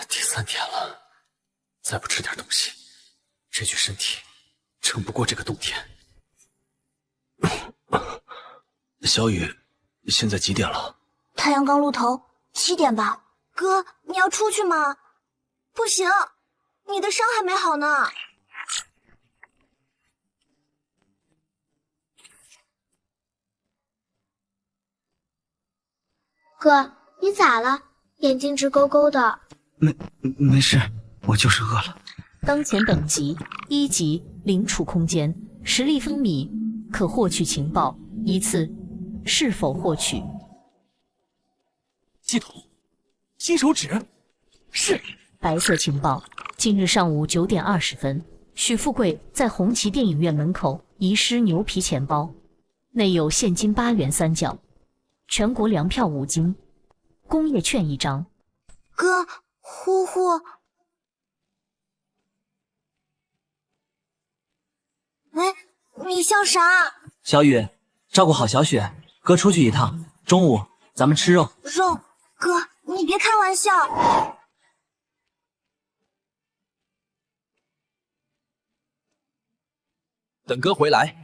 第3天了，再不吃点东西，这具身体撑不过这个冬天。小雨，现在几点了？太阳刚露头，7点吧。哥，你要出去吗？不行，你的伤还没好呢。哥，你咋了？眼睛直勾勾的。没事，我就是饿了。当前等级1级，领储空间，实力分米，可获取情报1次，是否获取？系统，新手指，是。白色情报：今日上午9点20分，许富贵在红旗电影院门口遗失牛皮钱包，内有现金8元3角，全国粮票5斤，工业券1张。哥，呼呼。哎，你笑啥？小雨，照顾好小雪，哥出去一趟，中午咱们吃肉。肉？哥，你别开玩笑。等哥回来。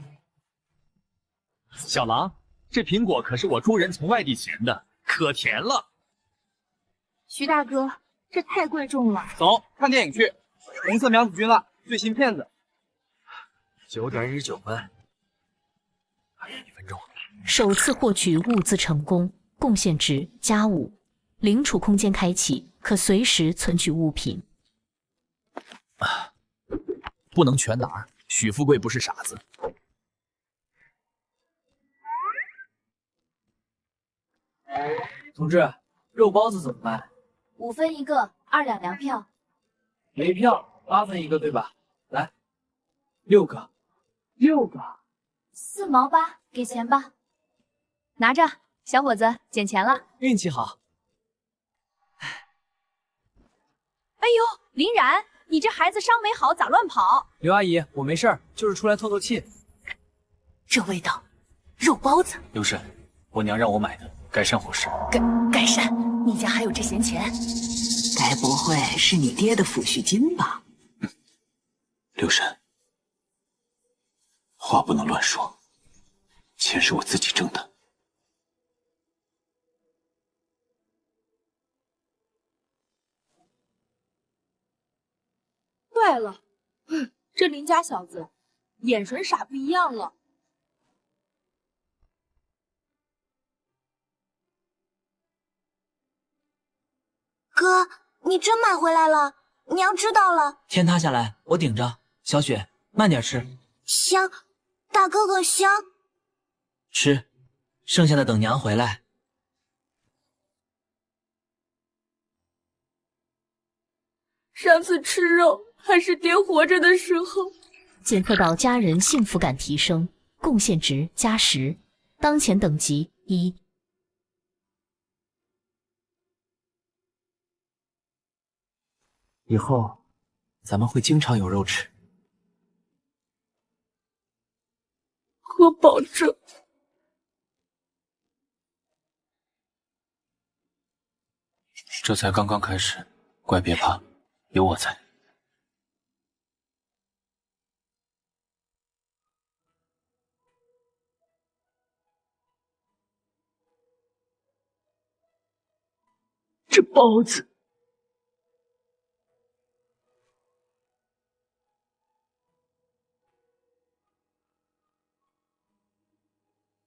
小狼，这苹果可是我猪人从外地衔的，可甜了。徐大哥，这太贵重了。走，看电影去。红色苗子君了，最新片子。9点19分，还有1分钟。首次获取物资成功，贡献值+5，领储空间开启，可随时存取物品。不能全拿，许富贵不是傻子。同志，肉包子怎么卖5分1个，2两粮票。没票8分1个，对吧？来，6个，6个，4毛8，给钱吧。拿着，小伙子，捡钱了。运气好。哎呦，林然，你这孩子伤没好，咋乱跑？刘阿姨，我没事儿，就是出来透透气。这味道，肉包子。刘婶，我娘让我买的，改善伙食。改善，你家还有这闲钱？该不会是你爹的抚恤金吧？刘婶，话不能乱说，钱是我自己挣的。怪了，这林家小子眼神傻不一样了。哥，你真买回来了？娘知道了。天塌下来，我顶着。小雪，慢点吃。香，大哥哥香。吃，剩下的等娘回来。上次吃肉还是爹活着的时候。检测到家人幸福感提升，贡献值+10，当前等级1。以后咱们会经常有肉吃。哥保证。这才刚刚开始，乖别怕，有我在。这包子。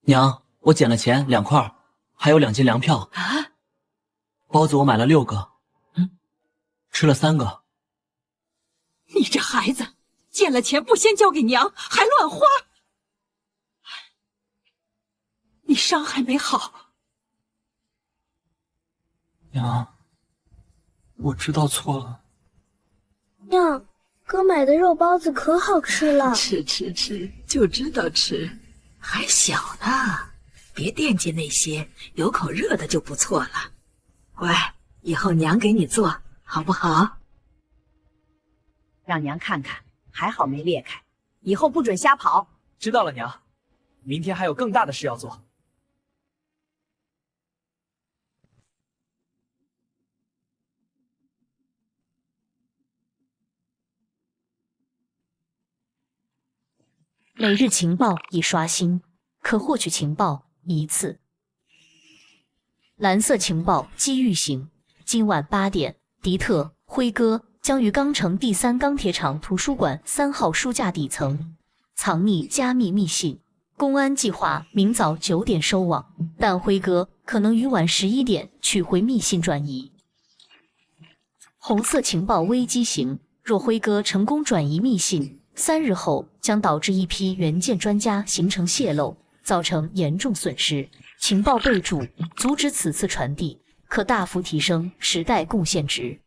娘，我捡了钱2块，还有2斤粮票。啊！包子我买了6个，吃了3个。你这孩子，捡了钱不先交给娘，还乱花。你伤还没好。娘，我知道错了。娘，哥买的肉包子可好吃了。吃，就知道吃。还小呢，别惦记那些，有口热的就不错了。乖，以后娘给你做，好不好？让娘看看，还好没裂开，以后不准瞎跑。知道了，娘。明天还有更大的事要做。每日情报已刷新，可获取情报1次。蓝色情报机遇型，今晚8点，迪特、辉哥将于钢城第3钢铁厂图书馆3号书架底层藏匿加密密信。公安计划明早9点收网，但辉哥可能于晚11点取回密信转移。红色情报危机型，若辉哥成功转移密信，3日后将导致一批元件专家形成泄露，造成严重损失。情报备注：阻止此次传递，可大幅提升时代贡献值。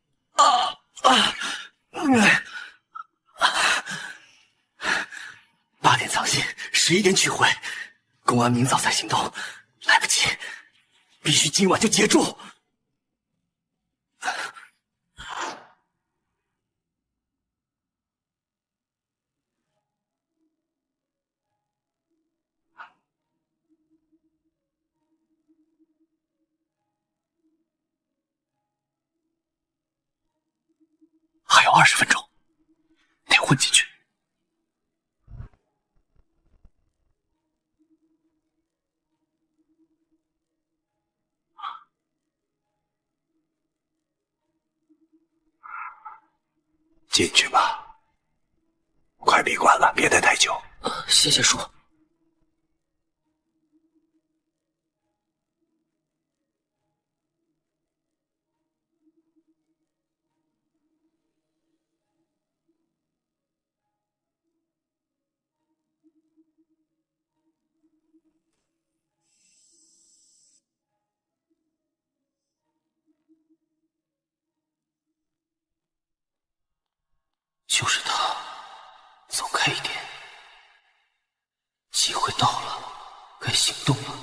8点藏信，11点取回。公安明早才行动，来不及，必须今晚就截住。还有20分钟，得混进去。进去吧，快闭馆了，别待太久。谢谢叔。就是他，走开一点。机会到了，该行动了。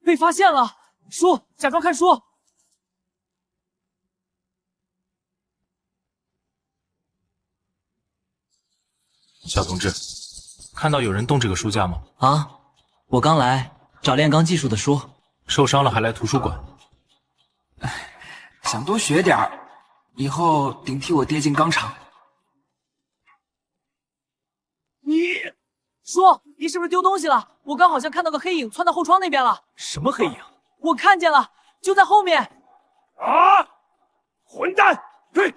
被发现了！书，假装看书。小同志，看到有人动这个书架吗？啊，我刚来找炼钢技术的书，受伤了还来图书馆。想多学点儿，以后顶替我爹进钢厂。叔，你是不是丢东西了？我刚好像看到个黑影窜到后窗那边了。什么黑影？我看见了，就在后面。啊！混蛋！追！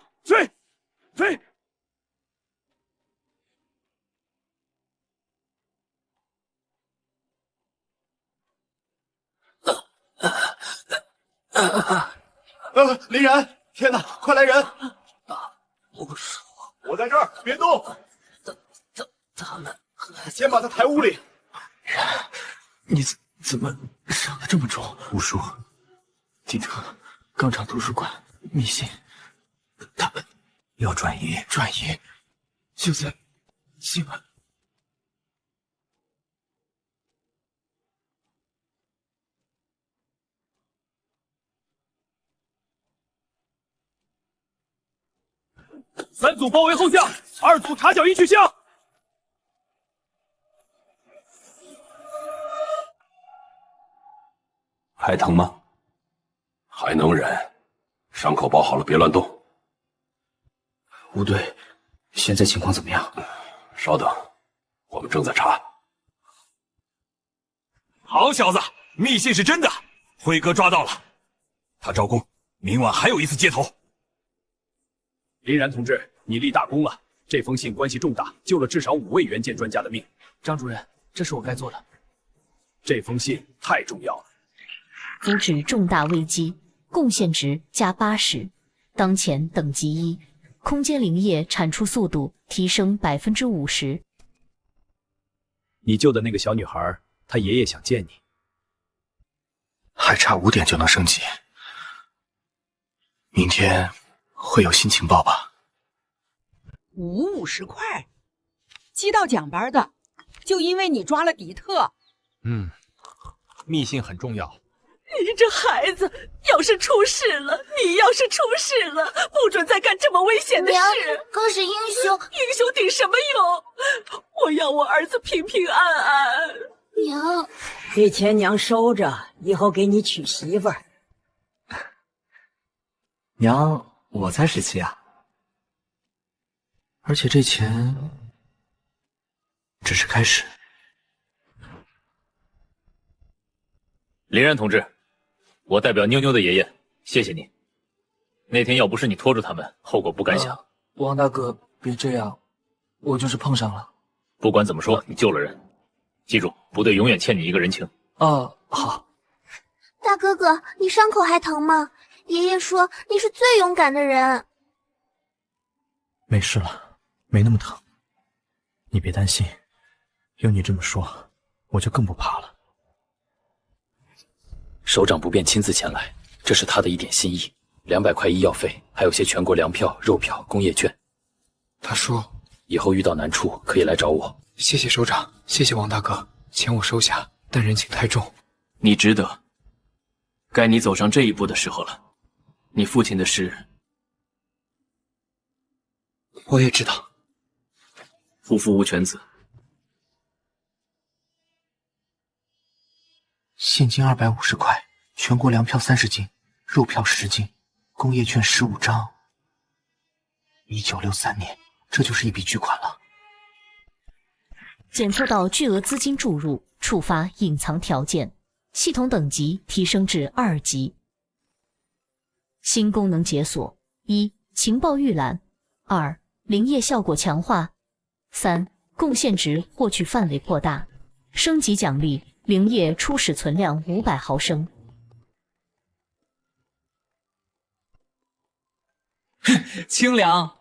林然！天哪，快来人！我在这儿，别动！他们先把他抬屋里。你怎么伤得这么重？吴叔，迪特，钢厂图书馆，密信，他们要转移，就在今晚。3组包围后巷，2组查缴一去巷。还疼吗？还能忍，伤口包好了，别乱动。吴队，现在情况怎么样？稍等，我们正在查。好小子，密信是真的，辉哥抓到了，他招供，明晚还有一次接头。林然同志，你立大功了，这封信关系重大，救了至少5位元件专家的命。张主任，这是我该做的。这封信太重要了。阻止重大危机，贡献值加80，当前等级1，空间灵液产出速度提升50%。你救的那个小女孩，她爷爷想见你。还差5点就能升级，明天会有新情报吧？50块，鸡到奖班的，就因为你抓了迪特。密信很重要。你这孩子要是出事了，你要是出事了，不准再干这么危险的事。哥是英雄，英雄顶什么用？我要我儿子平平安安。娘，这钱娘收着，以后给你娶媳妇儿。娘，我才17啊，而且这钱只是开始。林然同志，我代表妞妞的爷爷，谢谢你。那天要不是你拖住他们，后果不敢想。王大哥，别这样，我就是碰上了。不管怎么说，你救了人，记住，部队永远欠你一个人情。好。大哥哥，你伤口还疼吗？爷爷说你是最勇敢的人。没事了，没那么疼。你别担心，有你这么说，我就更不怕了。首长不便亲自前来，这是他的一点心意，200块医药费，还有些全国粮票、肉票、工业券。他说以后遇到难处可以来找我。谢谢首长，谢谢王大哥，钱我收下，但人情太重。你值得，该你走上这一步的时候了。你父亲的事，我也知道。夫妇无犬子。现金250块，全国粮票30斤，肉票10斤，工业券15张。1963年，这就是一笔巨款了。检测到巨额资金注入，触发隐藏条件，系统等级提升至2级。新功能解锁：1. 情报预览；2. 灵液效果强化；3. 贡献值获取范围扩大。升级奖励：灵液初始存量500毫升。清凉，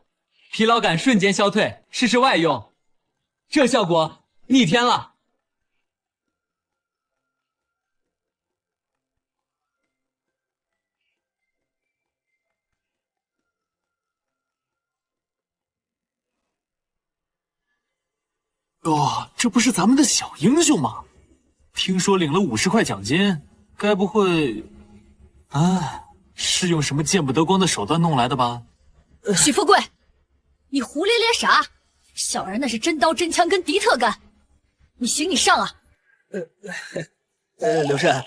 疲劳感瞬间消退，试试外用，这效果逆天了。这不是咱们的小英雄吗？听说领了50块奖金，该不会……是用什么见不得光的手段弄来的吧？许富贵，你胡咧咧啥？小人那是真刀真枪跟敌特干，你行你上啊！刘慎，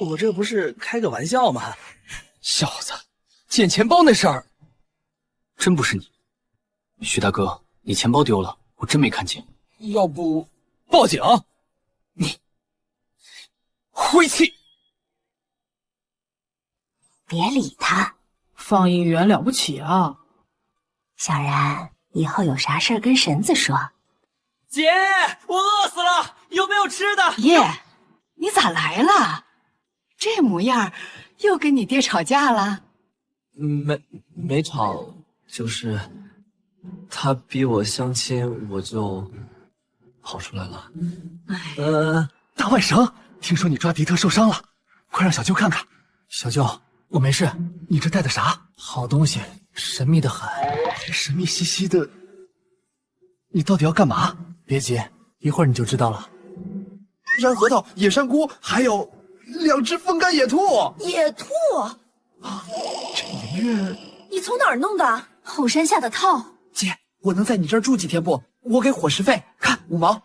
我这不是开个玩笑吗？小子，捡钱包那事儿，真不是你。徐大哥，你钱包丢了，我真没看见。要不报警？你晦气！别理他，放映员了不起啊！小然，以后有啥事儿跟婶子说。姐，我饿死了，有没有吃的？爷，你咋来了？这模样，又跟你爹吵架了？没吵，就是他逼我相亲，我就跑出来了。大外甥，听说你抓迪特受伤了，快让小舅看看。小舅，我没事。你这带的啥？好东西，神秘的很，神秘兮兮的。你到底要干嘛？别急，一会儿你就知道了。山核桃、野山菇，还有2只风干野兔。野兔？这银月，你从哪儿弄的？后山下的套。姐，我能在你这儿住几天不？我给伙食费，看5毛。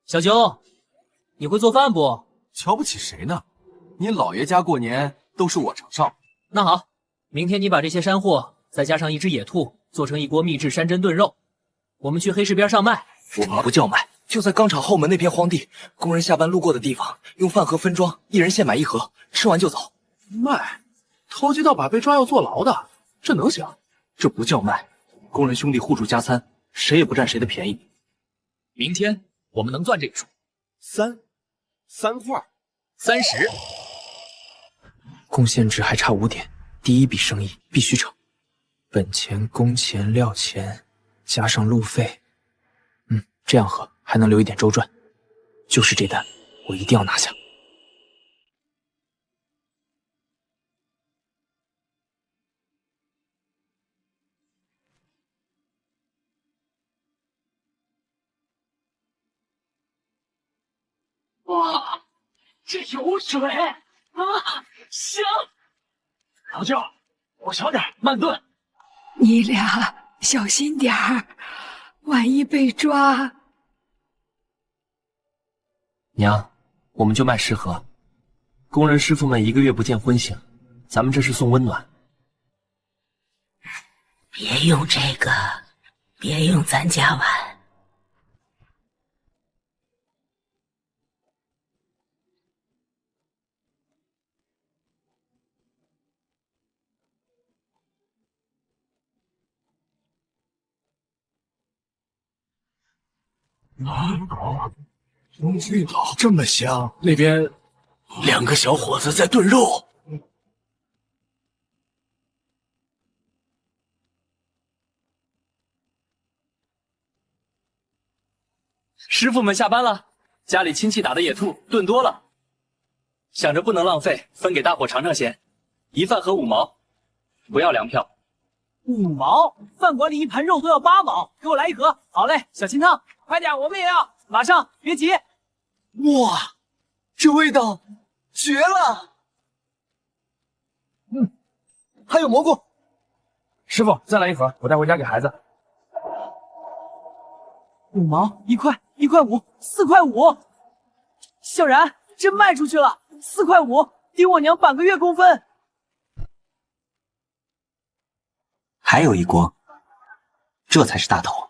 小九，你会做饭不？瞧不起谁呢？你老爷家过年都是我场上。那好，明天你把这些山货再加上1只野兔，做成一锅秘制山珍炖肉，我们去黑市边上卖。我们不叫卖，就在钢厂后门那片荒地，工人下班路过的地方，用饭盒分装，一人现买1盒，吃完就走。卖？偷鸡盗把被抓要坐牢的，这能行？这不叫卖，工人兄弟互助加餐，谁也不占谁的便宜。明天我们能赚这个数。3块，30。贡献值还差5点，第一笔生意必须成。本钱、工钱、料钱，加上路费，这样合还能留一点周转。就是这单，我一定要拿下。哇，这有水啊，香！老舅，我小点，慢炖。你俩小心点儿，万一被抓。娘，我们就卖食盒，工人师傅们1个月不见荤腥，咱们这是送温暖。别用这个，别用咱家碗。空气好，这么香。那边2个小伙子在炖肉。师傅们下班了，家里亲戚打的野兔炖多了，想着不能浪费，分给大伙尝尝鲜。一饭盒5毛，不要粮票。5毛？饭馆里一盘肉都要8毛，给我来1盒。好嘞，小清汤，快点，我们也要，马上，别急。哇，这味道绝了！还有蘑菇。师傅，再来1盒，我带回家给孩子。5毛，1块，1块5，4块5。小然，真卖出去了，4块5，抵我娘半个月工分。还有1锅，这才是大头。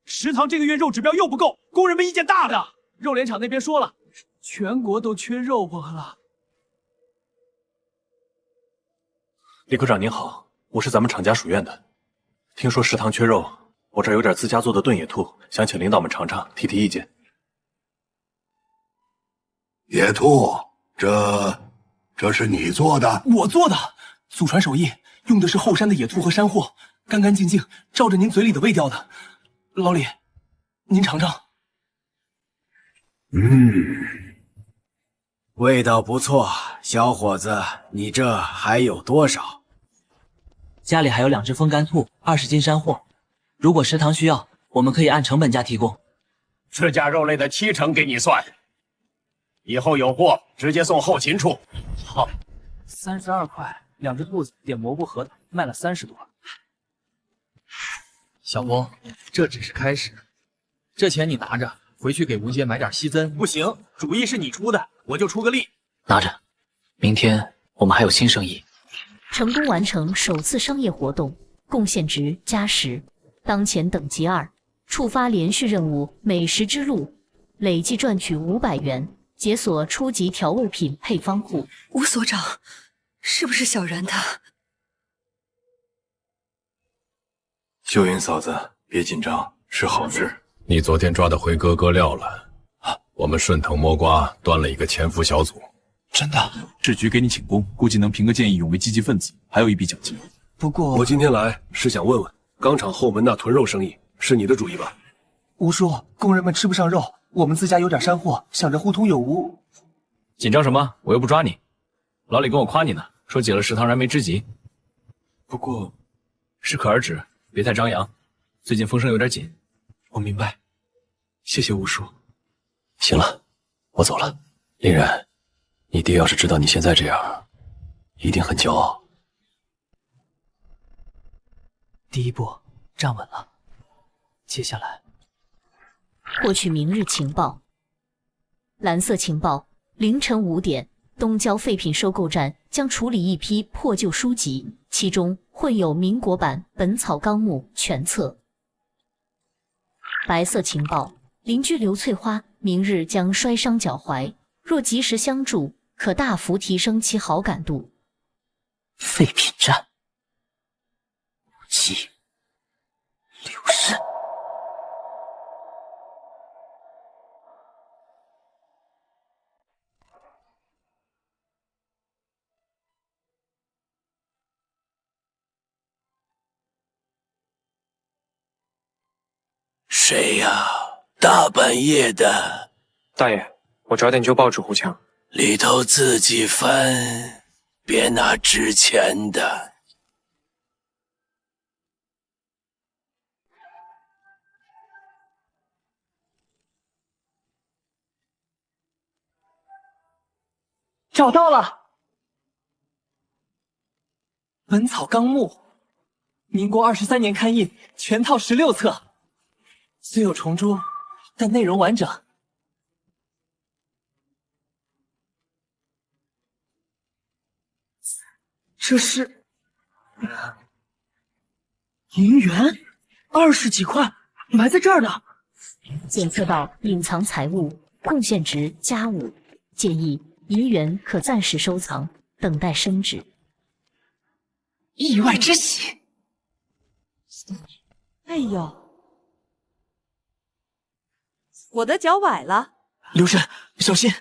食堂这个月肉指标又不够，工人们意见大的。肉联厂那边说了，全国都缺肉货了。李科长您好，我是咱们厂家属院的，听说食堂缺肉，我这儿有点自家做的炖野兔，想请领导们尝尝，提提意见。野兔，这是你做的？我做的，祖传手艺，用的是后山的野兔和山货，干干净净，照着您嘴里的味调的。老李，您尝尝。味道不错，小伙子，你这还有多少？家里还有2只风干兔，20斤山货，如果食堂需要，我们可以按成本价提供。自家肉类的70%给你算，以后有货直接送后勤处。好，32块，2只兔子点蘑菇核桃，卖了30多。小峰，这只是开始，这钱你拿着，回去给吴杰买点西增。不行，主意是你出的，我就出个力。拿着，明天我们还有新生意。成功完成首次商业活动，贡献值加10，当前等级2，触发连续任务美食之路，累计赚取500元，解锁初级调味品配方库。吴所长，是不是小然他？秀云嫂子，别紧张，是好事。你昨天抓的回哥哥撂了，我们顺藤摸瓜端了一个潜伏小组。真的？市局给你请功，估计能评个建议勇为积极分子，还有一笔奖金。不过我今天来是想问问，钢厂后门那囤肉生意是你的主意吧？吴叔，工人们吃不上肉，我们自家有点山货，想着互通有无。紧张什么？我又不抓你。老李跟我夸你呢，说解了食堂燃眉之急。不过，适可而止，别太张扬。最近风声有点紧。我明白，谢谢吴叔。行了，我走了。林然，你爹要是知道你现在这样，一定很骄傲。第一步站稳了，接下来获取明日情报。蓝色情报：凌晨5点，东郊废品收购站将处理一批破旧书籍，其中混有民国版《本草纲目》全册。白色情报：邻居刘翠花明日将摔伤脚踝，若及时相助，可大幅提升其好感度。废品站，武刘氏。谁呀？大半夜的。大爷，我找点旧报纸糊墙。里头自己翻，别拿值钱的。找到了，《本草纲目》，民国23年刊印，全套16册，虽有重诛，但内容完整。这是银元，20几块，埋在这儿呢。检测到隐藏财物，贡献值+5，建议银元可暂时收藏，等待升值。意外之喜。哎呦，我的脚崴了。刘婶，小心！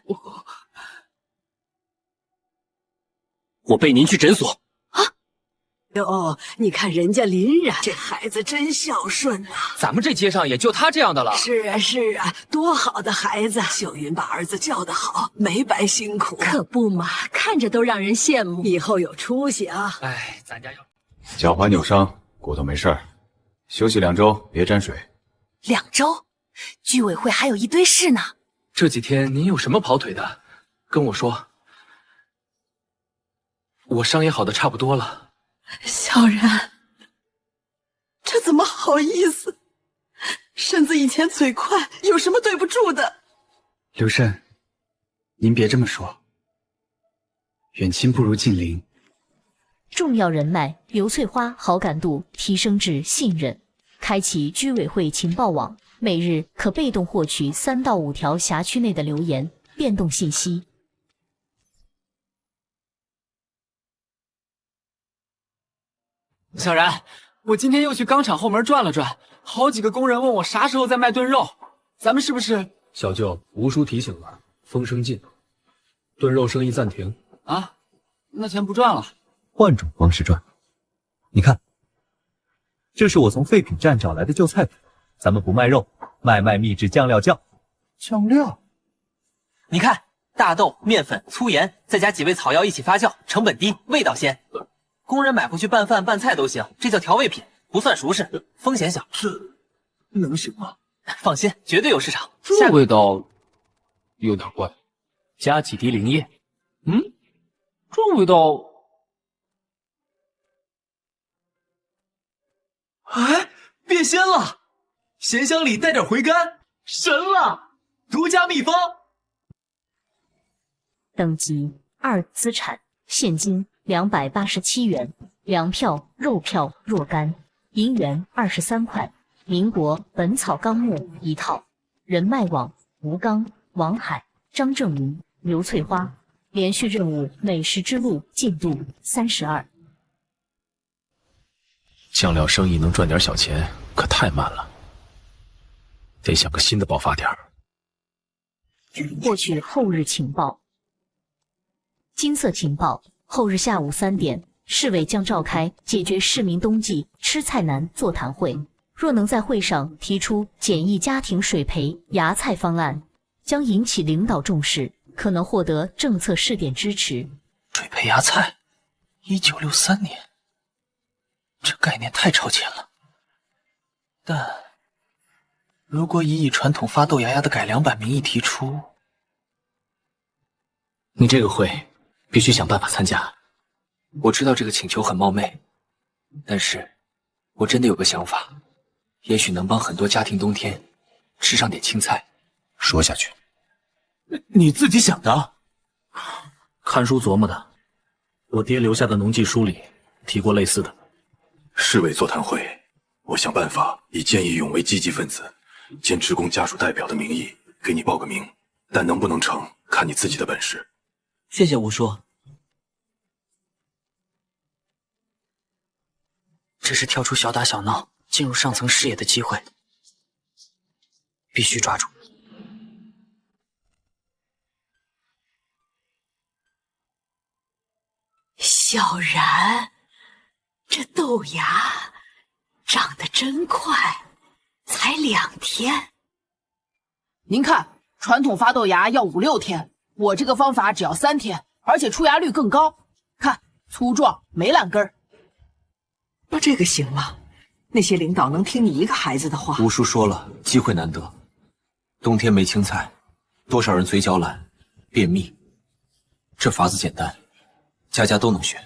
我背您去诊所。哟，你看人家林然这孩子真孝顺呐！咱们这街上也就他这样的了。是啊，是啊，多好的孩子！秀云把儿子教得好，没白辛苦。可不嘛，看着都让人羡慕。以后有出息啊！哎，咱家要脚踝扭伤，骨头没事儿，休息2周，别沾水。2周？居委会还有一堆事呢。这几天您有什么跑腿的，跟我说。我伤也好的差不多了。小然，这怎么好意思？婶子以前嘴快，有什么对不住的？刘婶，您别这么说，远亲不如近邻。重要人脉，刘翠花好感度提升至信任，开启居委会情报网，每日可被动获取3到5条辖区内的留言变动信息。小然，我今天又去钢厂后门转了转，好几个工人问我啥时候再卖炖肉，咱们是不是？小舅，吴叔提醒了，风声尽，炖肉生意暂停。啊，那钱不赚了。换种方式赚。你看，这是我从废品站找来的旧菜谱，咱们不卖肉，卖秘制酱料酱。酱料？你看，大豆、面粉、粗盐，再加几味草药一起发酵，成本低，味道鲜。工人买回去拌饭拌菜都行，这叫调味品，不算熟食，风险小。这能行吗？放心，绝对有市场。这味道有点怪，加几滴灵液。这味道，哎，变鲜了，咸香里带点回甘，神了！独家秘方。等级2资产，现金287元，粮票、肉票若干，银元23块。民国《本草纲目》1套。人脉网：吴刚、王海、张正明、刘翠花。连续任务美食之路进度32。酱料生意能赚点小钱，可太慢了，得想个新的爆发点。获取后日情报。金色情报：后日下午3点，市委将召开解决市民冬季吃菜难座谈会。若能在会上提出简易家庭水培芽菜方案，将引起领导重视，可能获得政策试点支持。水培芽菜，1963年，这概念太超前了。但如果以传统发豆芽芽的改良版名义提出，你这个会必须想办法参加。我知道这个请求很冒昧，但是我真的有个想法，也许能帮很多家庭冬天吃上点青菜。说下去。你自己想的？看书琢磨的。我爹留下的农技书里提过类似的。市委座谈会，我想办法以见义勇为积极分子兼职工家属代表的名义给你报个名，但能不能成，看你自己的本事。谢谢吴叔。这是跳出小打小闹进入上层视野的机会，必须抓住。小然，这豆芽长得真快，才2天。您看，传统发豆芽要5、6天，我这个方法只要3天，而且出芽率更高。看，粗壮，没烂根儿。那这个行吗？那些领导能听你一个孩子的话？吴叔说了，机会难得，冬天没青菜，多少人嘴角懒、便秘。这法子简单，家家都能学。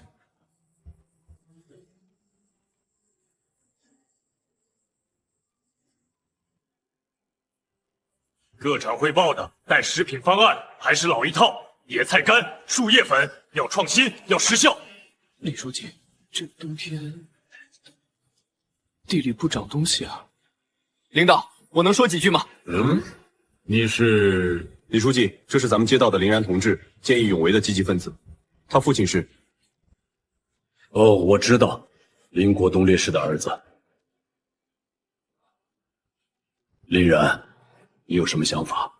各厂汇报的，但食品方案还是老一套：野菜干、树叶粉，要创新，要时效。李书记，这冬天地里不长东西啊。领导，我能说几句吗？你是李书记，这是咱们街道的林然同志，见义勇为的积极分子。他父亲是……哦，我知道，林国东烈士的儿子。林然，你有什么想法？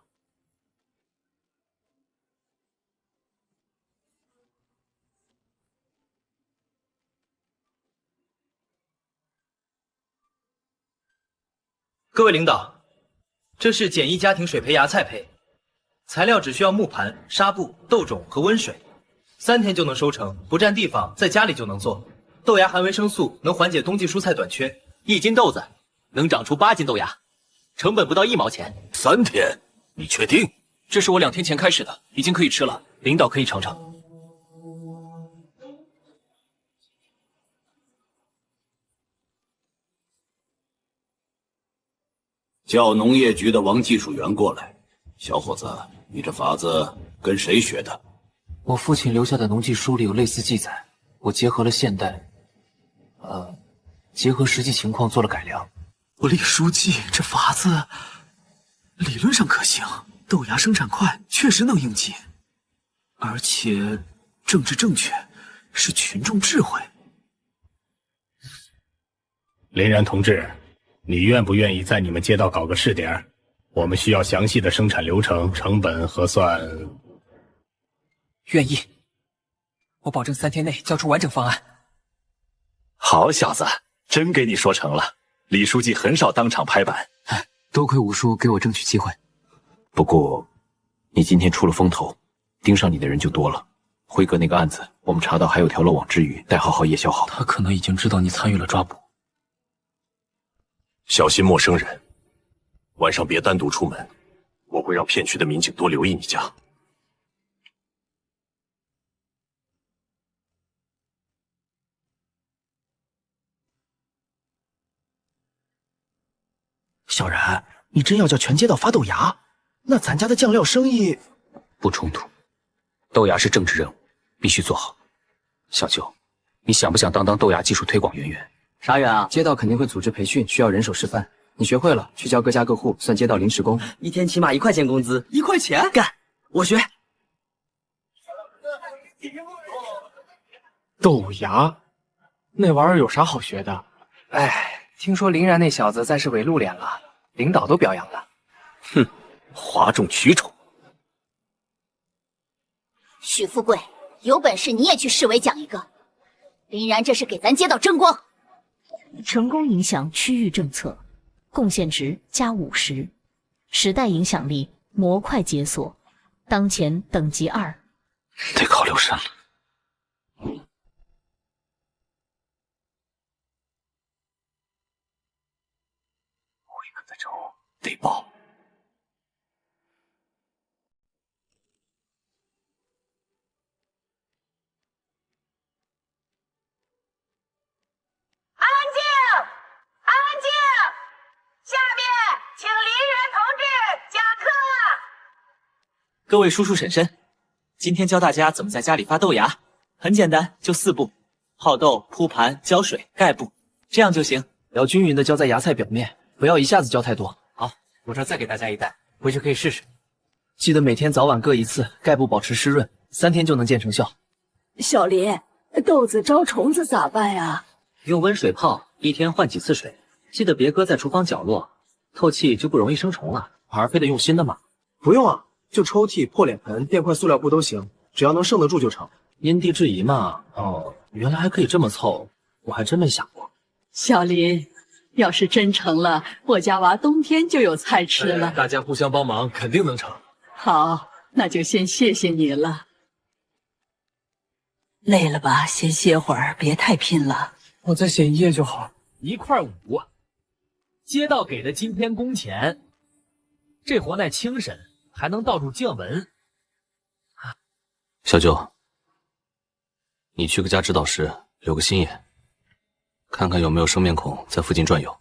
各位领导，这是简易家庭水培芽菜胚，材料只需要木盘、纱布、豆种和温水，3天就能收成，不占地方，在家里就能做。豆芽含维生素，能缓解冬季蔬菜短缺。1斤豆子能长出8斤豆芽，成本不到1毛钱。3天？你确定？这是我2天前开始的，已经可以吃了，领导可以尝尝。叫农业局的王技术员过来。小伙子，你这法子跟谁学的？我父亲留下的农技书里有类似记载，我结合了现代，结合实际情况做了改良。李书记，这法子理论上可行，豆芽生产快，确实能应季，而且政治正确，是群众智慧。林然同志，你愿不愿意在你们街道搞个试点？我们需要详细的生产流程、成本核算。愿意，我保证3天内交出完整方案。好小子，真给你说成了。李书记很少当场拍板，多亏吴叔给我争取机会。不过，你今天出了风头，盯上你的人就多了。辉哥那个案子，我们查到还有条漏网之鱼，待好好夜宵好。他可能已经知道你参与了抓捕。小心陌生人，晚上别单独出门，我会让片区的民警多留意你家。小然，你真要叫全街道发豆芽？那咱家的酱料生意……不冲突，豆芽是政治任务，必须做好。小舅，你想不想当豆芽技术推广员员？啥员啊？街道肯定会组织培训，需要人手示范。你学会了，去教各家各户，算街道临时工，1天起码1块钱工资。1块钱？干！我学。豆芽，那玩意儿有啥好学的？哎，听说林然那小子再是伪露脸了，领导都表扬了。哼，哗众取宠。许富贵，有本事你也去市委讲一个。林然这是给咱街道争光。成功影响区域政策，贡献值加50，时代影响力模块解锁，当前等级2，得考6审了。辉哥的仇得报。各位叔叔婶婶，今天教大家怎么在家里发豆芽，很简单，就4步：泡豆、铺盘、浇水、盖布，这样就行。要均匀的浇在芽菜表面，不要一下子浇太多。好，我这儿再给大家1袋，回去可以试试。记得每天早晚各1次，盖布保持湿润，3天就能见成效。小林，豆子招虫子咋办呀？用温水泡，1天换几次水，记得别搁在厨房角落，透气就不容易生虫了。孩儿非得用新的吗？不用啊。就抽屉、破脸盆、垫块塑料布都行，只要能剩得住就成。因地制宜嘛。哦，原来还可以这么凑，我还真没想过。小林，要是真成了，我家娃冬天就有菜吃了。大家互相帮忙，肯定能成。好，那就先谢谢你了。累了吧？先歇会儿，别太拼了。我再写1页就好。1块5，街道给的今天工钱，这活耐精神。还能到处见闻，小九，你去个家指导室，留个心眼，看看有没有生面孔在附近转悠。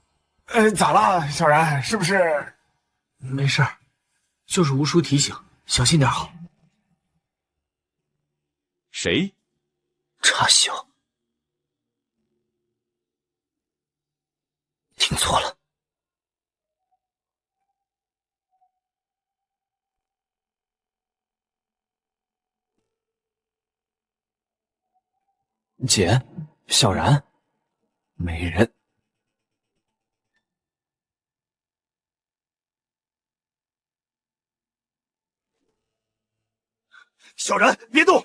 咋了，小然？是不是？没事儿，就是吴叔提醒，小心点好。谁？插小。听错了。姐，小然，没人。小然，别动！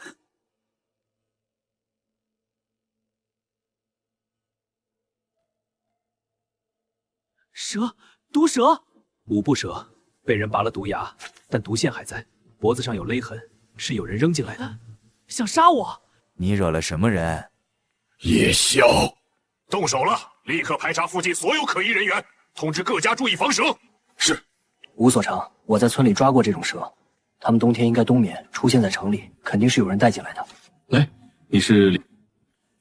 蛇，毒蛇，五步蛇被人拔了毒牙，但毒腺还在，脖子上有勒痕，是有人扔进来的，想杀我。你惹了什么人？叶宵，动手了！立刻排查附近所有可疑人员，通知各家注意防蛇。是。吴所长，我在村里抓过这种蛇，他们冬天应该冬眠，出现在城里，肯定是有人带进来的。哎，你是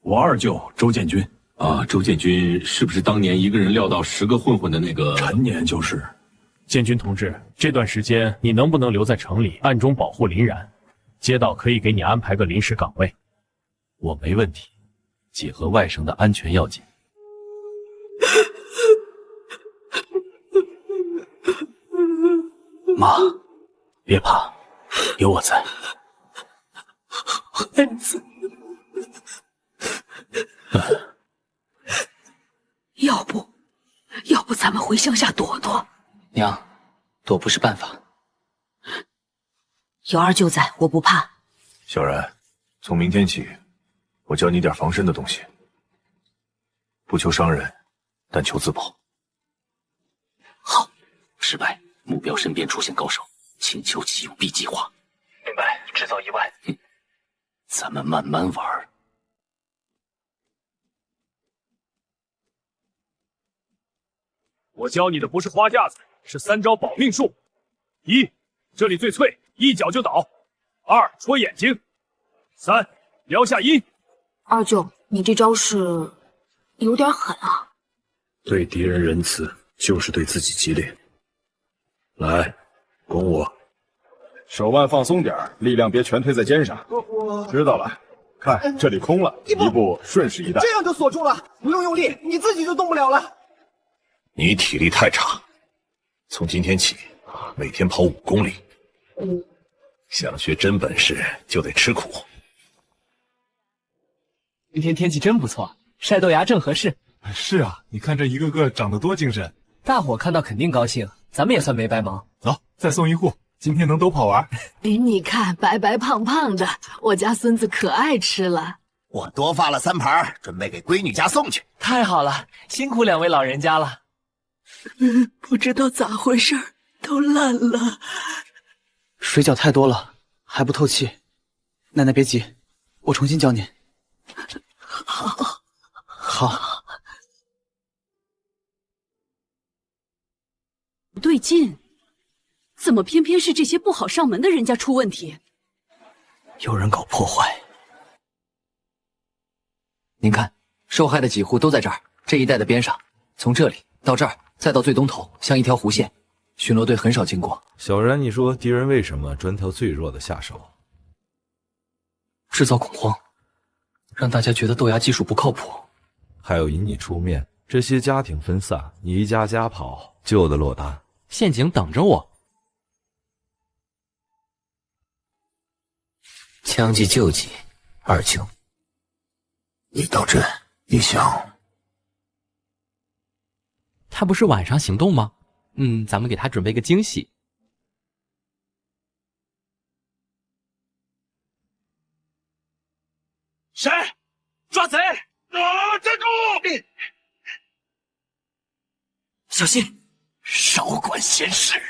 我二舅周建军啊？周建军是不是当年一个人撂倒10个混混的那个？陈年就是。建军同志，这段时间你能不能留在城里暗中保护林然？街道可以给你安排个临时岗位。我没问题，姐和外甥的安全要紧。妈，别怕，有我在。孩子，要不咱们回乡下躲躲。娘，躲不是办法。有二舅在，我不怕。小然，从明天起，我教你点防身的东西，不求伤人，但求自保。好，失败，目标身边出现高手，请求启用 B 计划。明白，制造意外。咱们慢慢玩。我教你的不是花架子，是3招保命术。1，这里最脆，一脚就倒。2，戳眼睛。3，撩下阴。二舅，你这招是有点狠啊。对敌人仁慈，就是对自己激烈。来，拱我。手腕放松点，力量别全推在肩上。知道了。看，这里空了，一步顺势一带。这样就锁住了，不用用力，你自己就动不了了。你体力太差，从今天起，每天跑5公里。想学真本事，就得吃苦。今天天气真不错，晒豆芽正合适。是啊，你看这一个个长得多精神。大伙看到肯定高兴，咱们也算没白忙。走，再送一户，今天能都跑完。你看白白胖胖的，我家孙子可爱吃了。我多发了3盘，准备给闺女家送去。太好了，辛苦2位老人家了。不知道咋回事，都烂了。水饺太多了，还不透气。奶奶别急，我重新教您。好。不对劲，怎么偏偏是这些不好上门的人家出问题？有人搞破坏。您看，受害的几户都在这儿，这一带的边上，从这里到这儿，再到最东头，像一条弧线。巡逻队很少经过。小然，你说敌人为什么专挑最弱的下手？制造恐慌，让大家觉得豆芽技术不靠谱。还有引你出面，这些家庭分散，你一家家跑，救得落单。陷阱等着我。将计就计，二舅，你到这，你想？他不是晚上行动吗？咱们给他准备个惊喜。谁？抓贼！站住！小心，少管闲事。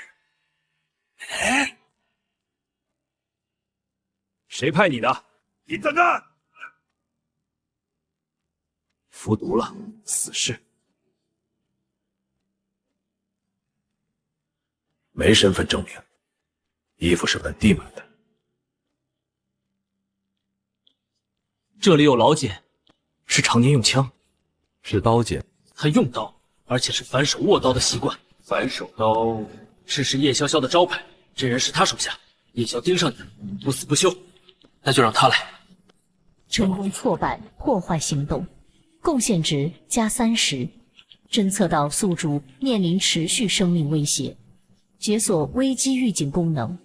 谁派你的？你等着！服毒了，死士。没身份证明，衣服是本地买的。这里有老茧，是常年用枪，是刀剑。他用刀，而且是反手握刀的习惯。反手刀，这是叶潇潇的招牌，这人是他手下。叶萧盯上你，不死不休，那就让他来。成功挫败破坏行动，贡献值加30。侦测到宿主面临持续生命威胁，解锁危机预警功能，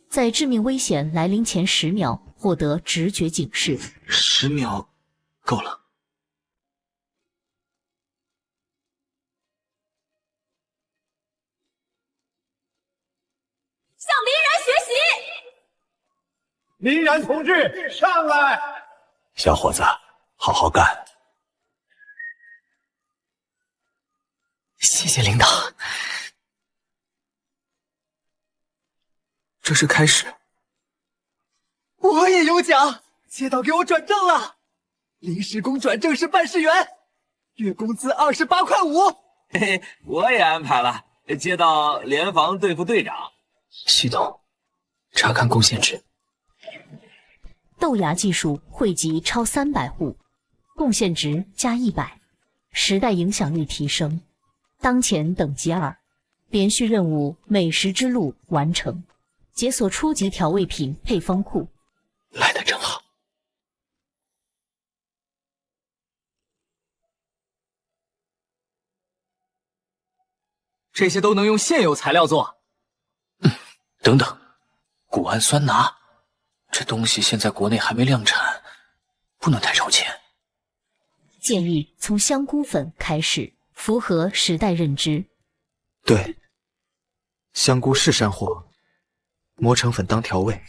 在致命危险来临前10秒获得直觉警示。10秒够了。向林然学习。林然同志，上来！小伙子，好好干。谢谢领导。这是开始。我也有奖，街道给我转正了，临时工转正式办事员，月工资28块5。嘿嘿，我也安排了，接到联防对付队长。系统查看贡献值。豆芽技术汇集超300户，贡献值加100，时代影响力提升。当前等级2，连续任务美食之路完成，解锁初级调味品配方库。来得正好。这些都能用现有材料做。等等，谷氨酸钠，这东西现在国内还没量产，不能太超前。建议从香菇粉开始，符合时代认知。对，香菇是山货，磨成粉当调味。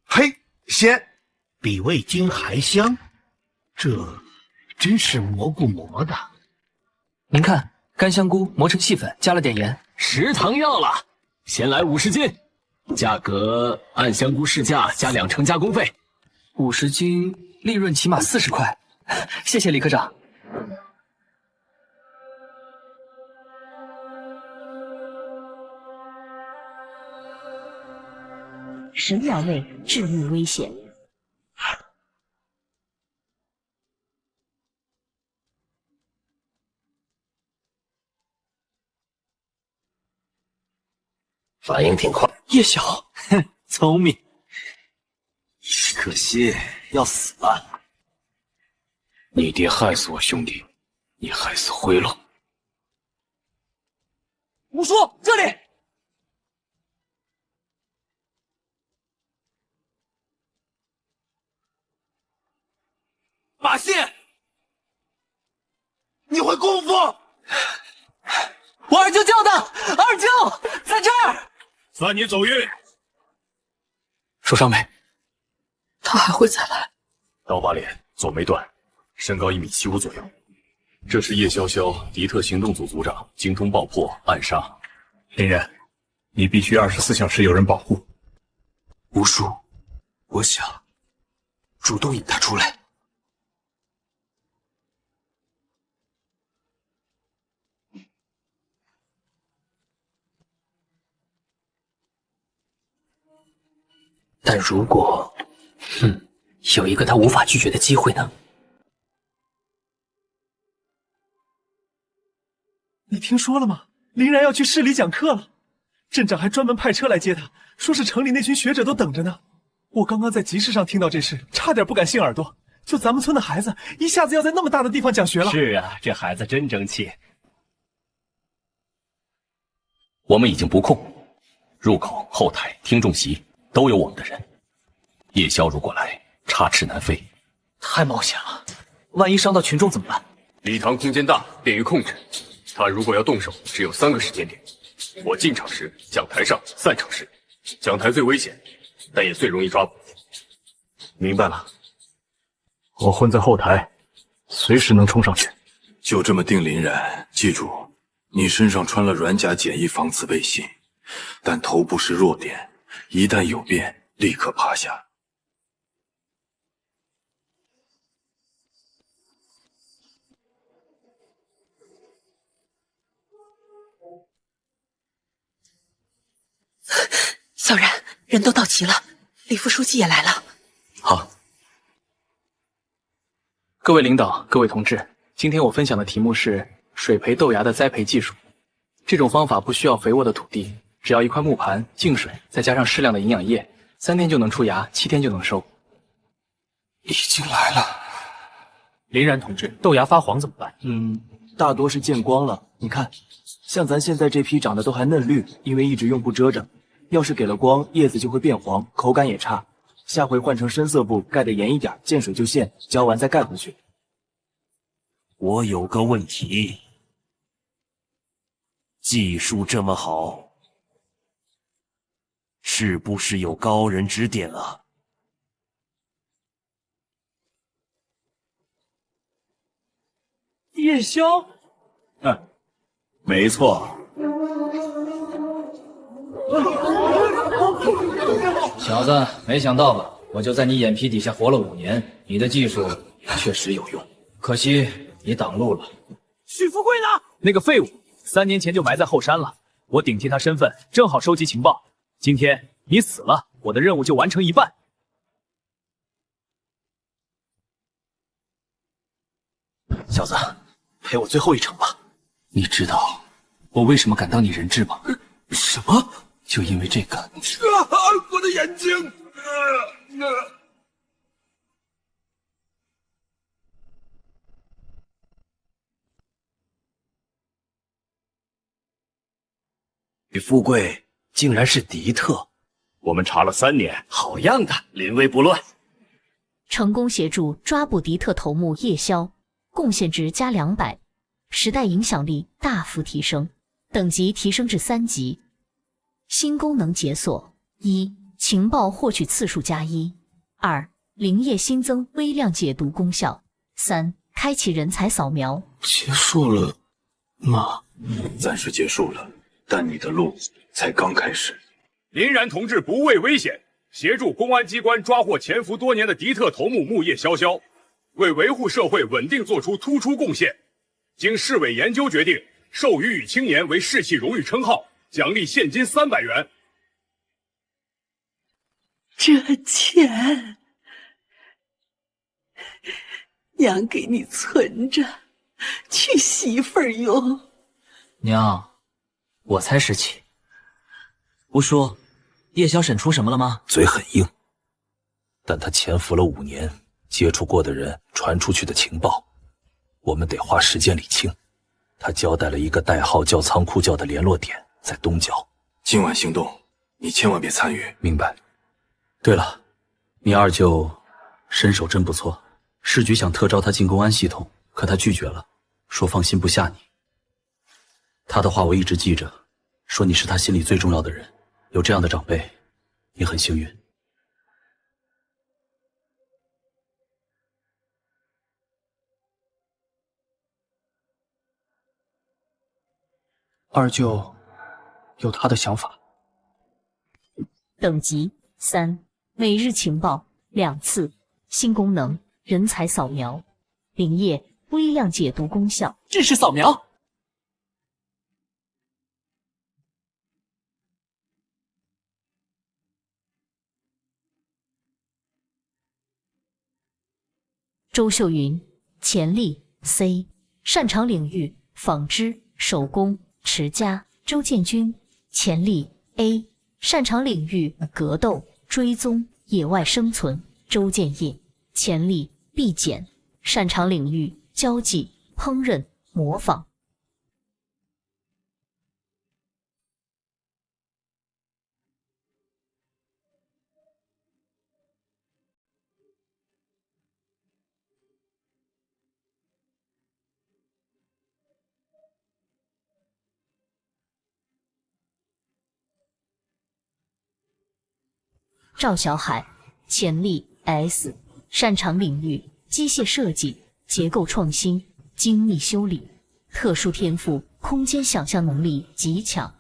嘿，鲜，比味精还香，这真是蘑菇磨的。您看，干香菇磨成细粉，加了点盐。食堂要了，先来50斤，价格按香菇市价加2成加工费。50斤，利润起码40块。谢谢李科长。10秒内致命危险。反应挺快。叶晓，聪明。可惜要死了。你爹害死我兄弟，你害死灰龙。吴叔，这里。马信，你会功夫？我二舅叫的，二舅在这儿。算你走运。受伤没？他还会再来。刀疤脸，左眉断，身高1.75米左右。这是叶潇潇，迪特行动组组长，精通爆破，暗杀。林然，你必须24小时有人保护。吴叔，我想主动引他出来。但如果，有一个他无法拒绝的机会呢？你听说了吗？林然要去市里讲课了，镇长还专门派车来接他，说是城里那群学者都等着呢。我刚刚在集市上听到这事，差点不敢信耳朵。就咱们村的孩子，一下子要在那么大的地方讲学了。是啊，这孩子真争气。我们已经布控，入口、后台、听众席都有我们的人。叶宵如果来，插翅难飞。太冒险了，万一伤到群众怎么办？礼堂空间大，便于控制。他如果要动手，只有3个时间点：我进场时、讲台上、散场时。讲台最危险，但也最容易抓捕。明白了，我混在后台，随时能冲上去。就这么定林然，记住，你身上穿了软甲简易防刺背心，但头部是弱点，一旦有变，立刻趴下。小然，人都到齐了，李副书记也来了。好。各位领导，各位同志，今天我分享的题目是水培豆芽的栽培技术。这种方法不需要肥沃的土地，只要一块木盘、净水，再加上适量的营养液，3天就能出芽，7天就能收。已经来了。林然同志，豆芽发黄怎么办？大多是见光了。你看，像咱现在这批长得都还嫩绿，因为一直用布遮着。要是给了光，叶子就会变黄，口感也差。下回换成深色布，盖得严一点，见水就现，浇完再盖回去。我有个问题，技术这么好，是不是有高人指点啊？叶宵，没错。小子，没想到吧？我就在你眼皮底下活了5年，你的技术确实有用，可惜你挡路了。许富贵呢？那个废物，3年前就埋在后山了。我顶替他身份，正好收集情报。今天你死了，我的任务就完成一半。小子，陪我最后一程吧。你知道我为什么敢当你人质吗？什么？就因为这个。我的眼睛！许富贵竟然是敌特，我们查了3年，好样的，临危不乱。成功协助抓捕敌特头目叶宵，贡献值加200，时代影响力大幅提升，等级提升至3级。新功能解锁：1. 情报获取次数加1； 2. 灵液新增微量解毒功效； 3. 开启人才扫描。结束了吗？暂时结束了，但你的路才刚开始。林然同志不畏危险，协助公安机关抓获潜伏多年的敌特头目木叶潇潇，为维护社会稳定做出突出贡献。经市委研究决定，授予青年为士气荣誉称号，奖励现金300元。这钱，娘给你存着，娶媳妇儿用。娘，我才17。不说，叶小沈出什么了吗？嘴很硬，但他潜伏了5年，接触过的人传出去的情报，我们得花时间理清。他交代了一个代号叫仓库窖的联络点，在东角。今晚行动，你千万别参与。明白。对了，你二舅身手真不错，市局想特招他进公安系统，可他拒绝了，说放心不下你。他的话我一直记着，说你是他心里最重要的人，有这样的长辈，你很幸运。二舅有他的想法。等级3，每日情报2次，新功能人才扫描，灵液微量解毒功效。这是扫描。周秀云，潜力 C， 擅长领域纺织、手工、持家。周建军，潜力 A， 擅长领域格斗、追踪、野外生存。周建业，潜力 B 减，擅长领域交际、烹饪、模仿。赵小海，潜力 S， 擅长领域机械设计、结构创新、精密修理，特殊天赋空间想象能力极强。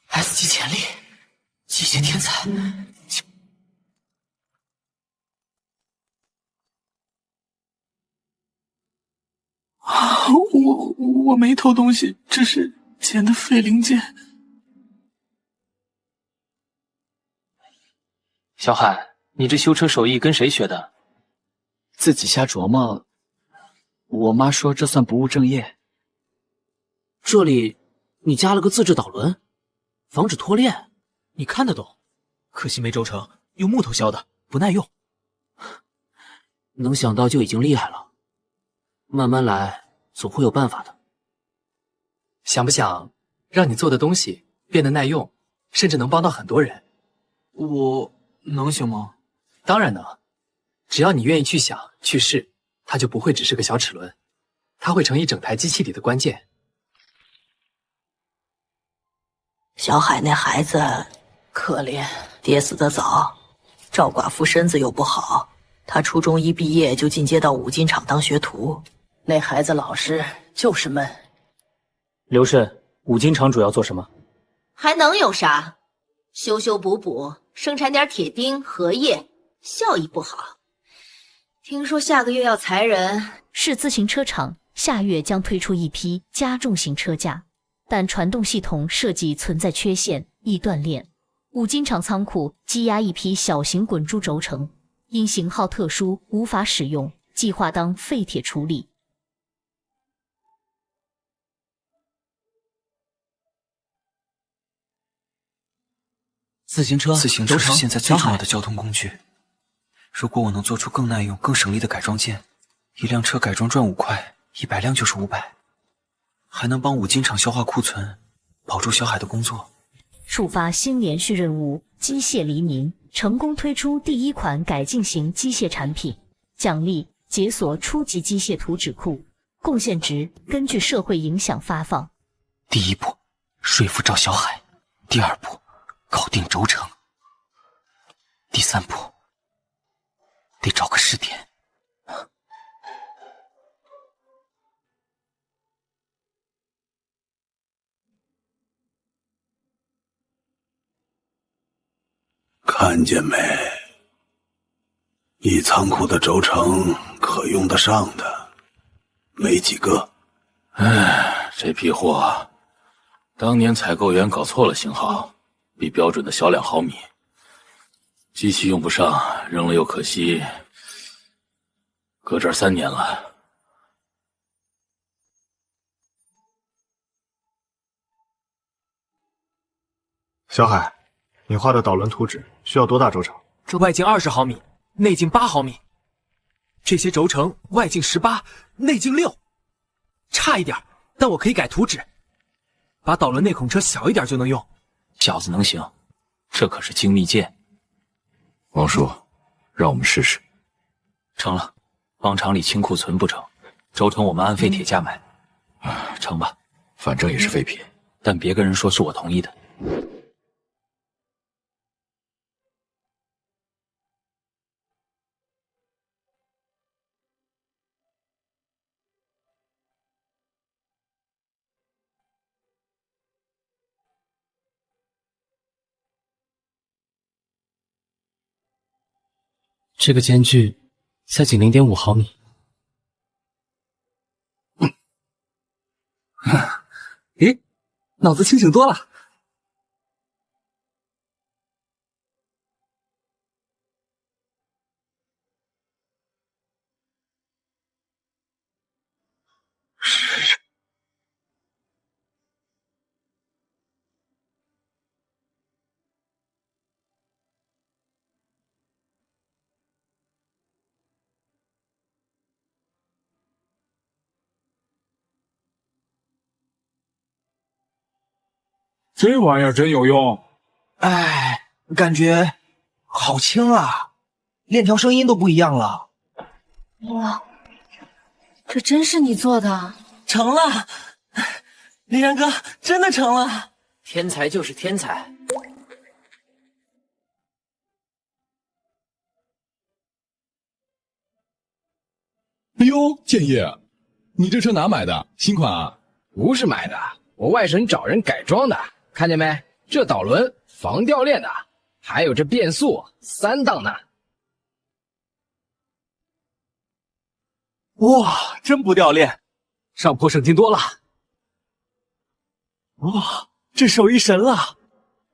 S 级潜力，机械天才。我没偷东西，只是捡的废零件。小海，你这修车手艺跟谁学的？自己瞎琢磨。我妈说这算不务正业。这里你加了个自制导轮，防止脱链，你看得懂？可惜没轴承，用木头削的，不耐用。能想到就已经厉害了，慢慢来，总会有办法的。想不想让你做的东西变得耐用，甚至能帮到很多人？我能行吗？当然能，只要你愿意去想去试，它就不会只是个小齿轮，它会成一整台机器里的关键。小海那孩子可怜，爹死得早，赵寡妇身子又不好，他初中一毕业就进阶到五金厂当学徒。那孩子老实，就是闷。刘顺，五金厂主要做什么？还能有啥？修修补补，生产点铁钉、荷叶，效益不好。听说下个月要裁人。市自行车厂下月将推出一批加重型车架，但传动系统设计存在缺陷，易断链。五金厂仓库积压一批小型滚珠轴承，因型号特殊无法使用，计划当废铁处理。自行车是现在最重要的交通工具。如果我能做出更耐用、更省力的改装件，一辆车改装赚5块，100辆就是500，还能帮五金厂消化库存，保住小海的工作。触发新连续任务“机械黎明”，成功推出第1款改进型机械产品，奖励解锁初级机械图纸库，贡献值根据社会影响发放。第1步，说服赵小海；第2步，搞定轴承；第3步，得找个试点。看见没？一仓库的轴承可用得上的没几个。唉，这批货，当年采购员搞错了型号，比标准的小2毫米。机器用不上，扔了又可惜，搁这儿3年了。小海，你画的导轮图纸需要多大轴承？这外径20毫米，内径8毫米。这些轴承外径18，内径6，差一点，但我可以改图纸，把导轮内孔车小一点就能用。小子能行，这可是精密件。王叔，让我们试试。成了，帮厂里清库存不成？轴承我们按废铁价买。成吧，反正也是废品，但别跟人说是我同意的。这个间距才仅0.5毫米。咦，脑子清醒多了。这玩意儿真有用，哎，感觉好轻啊，链条声音都不一样了。哇，这真是你做的？成了，林然哥真的成了。天才就是天才。哎呦，建业，你这车哪买的？新款啊？不是买的，我外省找人改装的。看见没？这导轮防掉链的，还有这变速3档呢。哇，真不掉链，上坡省劲多了。哇，这手艺神了。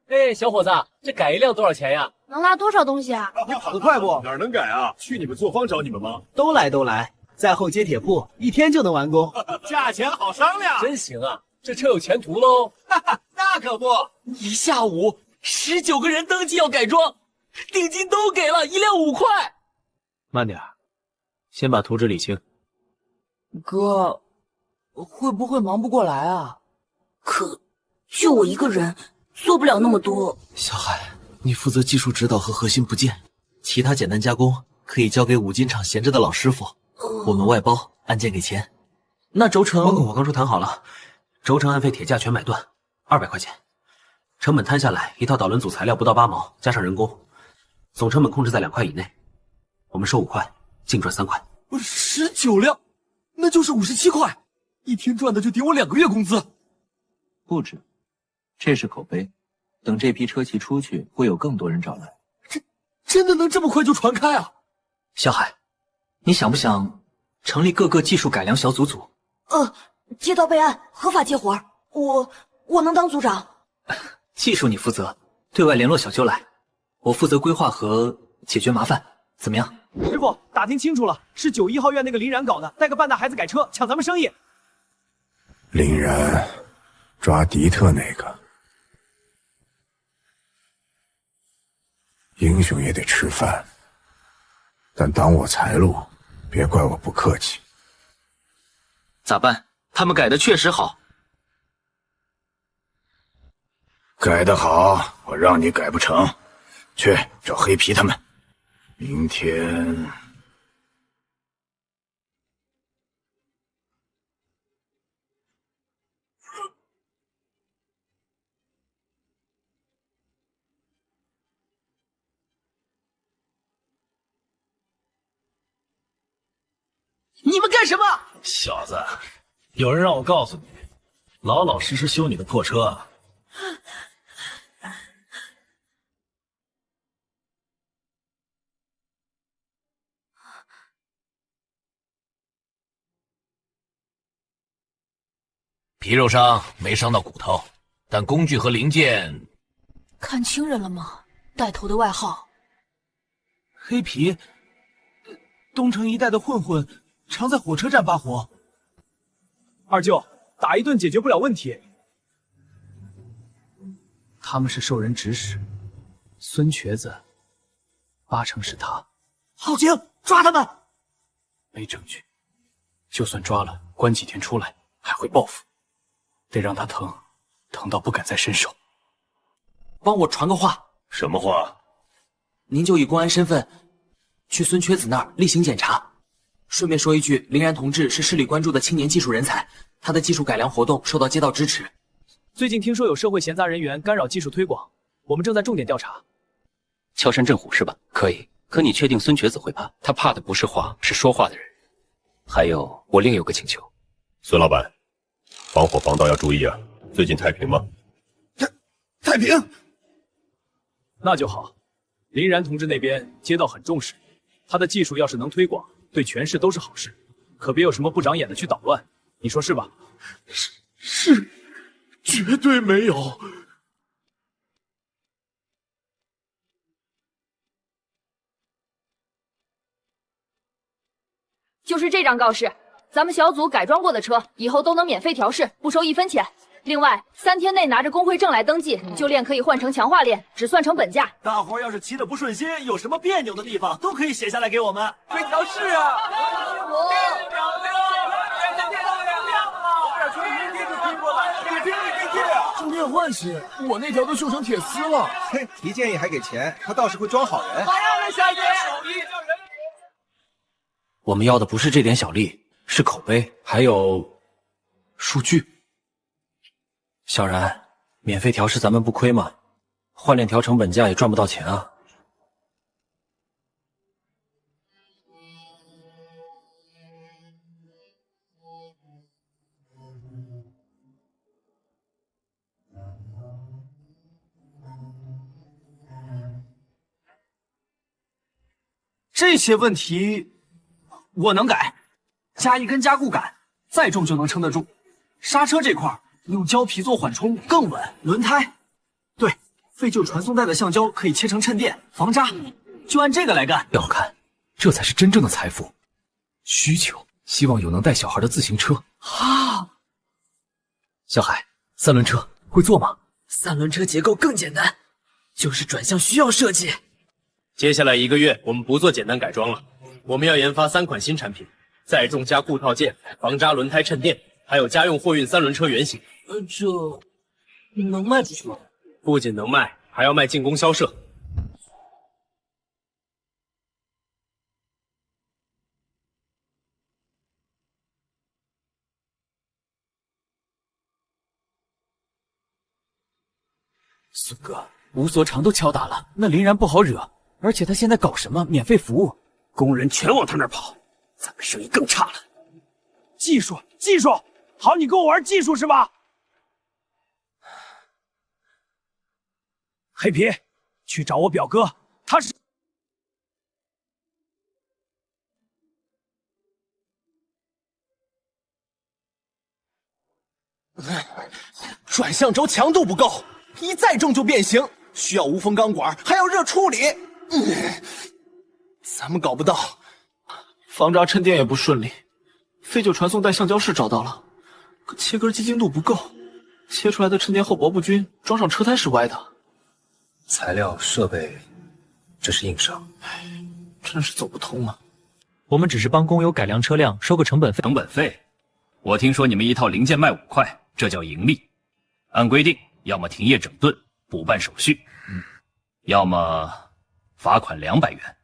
哎，小伙子，这改一辆多少钱呀？能拉多少东西啊？你跑得快不？哪能改啊？去你们作坊找你们吗？都来都来，在后接铁铺，1天就能完工，价钱好商量。真行啊，这车有前途喽！哈哈，那可不，一下午19个人登记要改装，定金都给了，1辆5块。慢点，先把图纸理清。哥，会不会忙不过来啊？可就我一个人，做不了那么多。小海，你负责技术指导和核心部件，其他简单加工可以交给五金厂闲着的老师傅，我们外包，按件给钱。那轴承，我刚说谈好了，轴承按废铁架全买断，200块钱，成本摊下来，一套导轮组材料不到8毛，加上人工，总成本控制在2块以内。我们收5块，净赚3块。19辆，那就是57块，一天赚的就抵我2个月工资。不止，这是口碑。等这批车企出去，会有更多人找来。真的能这么快就传开啊？小海，你想不想成立各个技术改良小组？接到备案，合法接活儿，我能当组长。技术你负责，对外联络小邱来，我负责规划和解决麻烦，怎么样？师傅，打听清楚了，是91号院那个林然搞的，带个半大孩子改车，抢咱们生意。林然，抓迪特那个。英雄也得吃饭，但挡我财路，别怪我不客气。咋办？他们改的确实好。改得好，我让你改不成，去找黑皮他们。明天你们干什么？小子，有人让我告诉你，老老实实修你的破车。皮肉伤没伤到骨头，但工具和零件……看清人了吗？带头的外号黑皮，东城一带的混混，常在火车站发火。二舅，打一顿解决不了问题。他们是受人指使，孙瘸子8成是他。浩景，抓他们！没证据，就算抓了，关几天出来还会报复，得让他疼到不敢再伸手。帮我传个话。什么话？您就以公安身份去孙瘸子那儿例行检查，顺便说一句，林然同志是市里关注的青年技术人才，他的技术改良活动受到街道支持。最近听说有社会闲杂人员干扰技术推广，我们正在重点调查。敲山震虎是吧？可以，可你确定孙瘸子会怕？他怕的不是话，是说话的人。还有，我另有个请求。孙老板，防火防盗要注意啊！最近太平吗？太平，那就好。林然同志那边街道很重视，他的技术要是能推广，对全市都是好事。可别有什么不长眼的去捣乱，你说是吧？是，绝对没有。就是这张告示，咱们小组改装过的车，以后都能免费调试，不收1分钱。另外，3天内拿着工会证来登记，旧链可以换成强化链，只算成本价。大伙要是骑得不顺心，有什么别扭的地方，都可以写下来给我们，可以调试啊。充电换新，我那条都锈成铁丝了。嘿，提建议还给钱，他倒是会装好人。我们要的不是这点小利，是口碑，还有数据。小然，免费调试咱们不亏吗？换链调成本价也赚不到钱啊。这些问题我能改，加一根加固杆，再重就能撑得住。刹车这块用胶皮做缓冲更稳。轮胎，对，废旧传送带的橡胶可以切成衬垫防扎，就按这个来干。要看，这才是真正的财富。需求，希望有能带小孩的自行车。啊，小海，三轮车会做吗？三轮车结构更简单，就是转向需要设计。接下来1个月，我们不做简单改装了，我们要研发3款新产品，载重加固套件、防扎轮胎衬垫，还有家用货运三轮车原型。这能卖出去吗？不仅能卖，还要卖进攻销售。孙哥，吴所长都敲打了，那林然不好惹，而且他现在搞什么免费服务，工人全往他那儿跑，咱们生意更差了。技术，技术，好，你跟我玩技术是吧？黑皮，去找我表哥，他是。转向轴强度不够，一再重就变形，需要无风钢管，还要热处理。咱们搞不到。防扎衬垫也不顺利，废旧传送带橡胶是找到了，可切割基精度不够，切出来的衬垫厚薄不均，装上车胎是歪的。材料、设备，这是硬伤，真是走不通啊！我们只是帮工友改良车辆，收个成本费。成本费？我听说你们一套零件卖5块，这叫盈利。按规定，要么停业整顿，补办手续，要么罚款200元。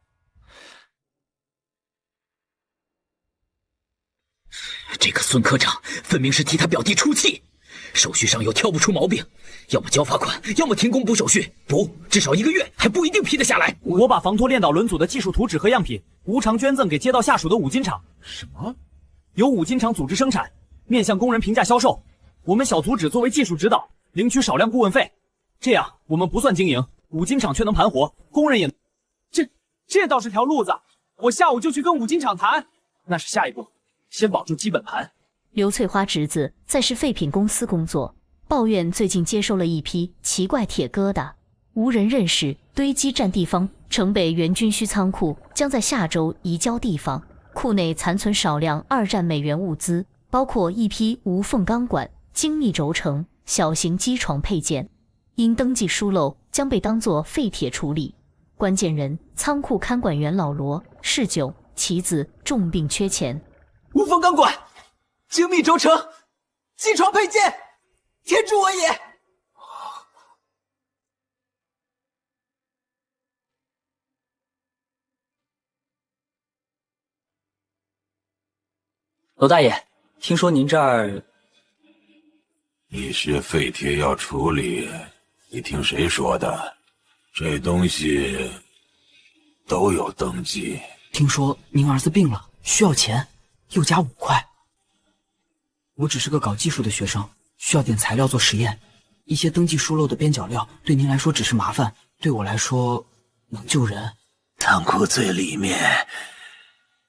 这个孙科长分明是替他表弟出气，手续上又挑不出毛病，要么交罚款，要么停工补手续，补至少1个月还不一定批得下来。我把防脱链导轮组的技术图纸和样品无偿捐赠给街道下属的五金厂。什么？由五金厂组织生产，面向工人平价销售。我们小组只作为技术指导，领取少量顾问费。这样我们不算经营，五金厂却能盘活，工人也……这倒是条路子。我下午就去跟五金厂谈。那是下一步，先保住基本盘。刘翠花侄子在市废品公司工作，抱怨最近接收了一批奇怪铁疙瘩，无人认识，堆积占地方。城北原军需仓库将在下周移交地方，库内残存少量2战美元物资，包括一批无缝钢管、精密轴承、小型机床配件，因登记疏漏，将被当作废铁处理。关键人仓库看管员老罗嗜酒，其子重病缺钱。无缝钢管、精密轴承、机床配件，天助我也！罗大爷，听说您这儿一些废铁要处理，你听谁说的？这东西都有登记。听说您儿子病了，需要钱，又加5块。我只是个搞技术的学生，需要点材料做实验，一些登记疏漏的边角料对您来说只是麻烦，对我来说能救人。仓库最里面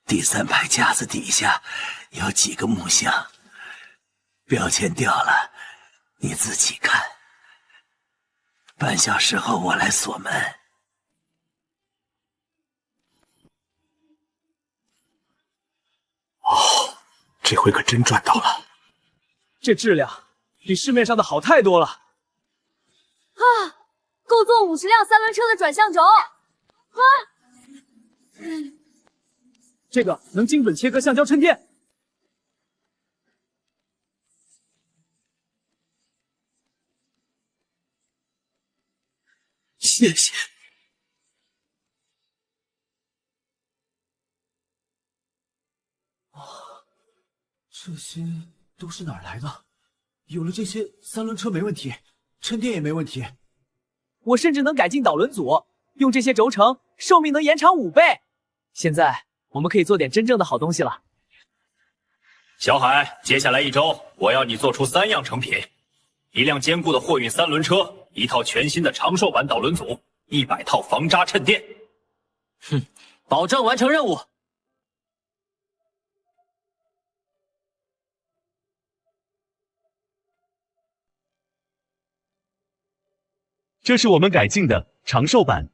第3排架子底下有几个木箱，标签掉了，你自己看。半小时后我来锁门。哦，这回可真赚到了。这质量比市面上的好太多了。啊，够做50辆三轮车的转向轴。啊，这个能精准切割橡胶衬垫。谢谢。这些都是哪儿来的？有了这些，三轮车没问题，衬垫也没问题。我甚至能改进导轮组，用这些轴承，寿命能延长5倍。现在我们可以做点真正的好东西了。小海，接下来1周，我要你做出3样成品：1辆坚固的货运三轮车，1套全新的长寿版导轮组，100套防扎衬垫。哼，保证完成任务。这是我们改进的长寿版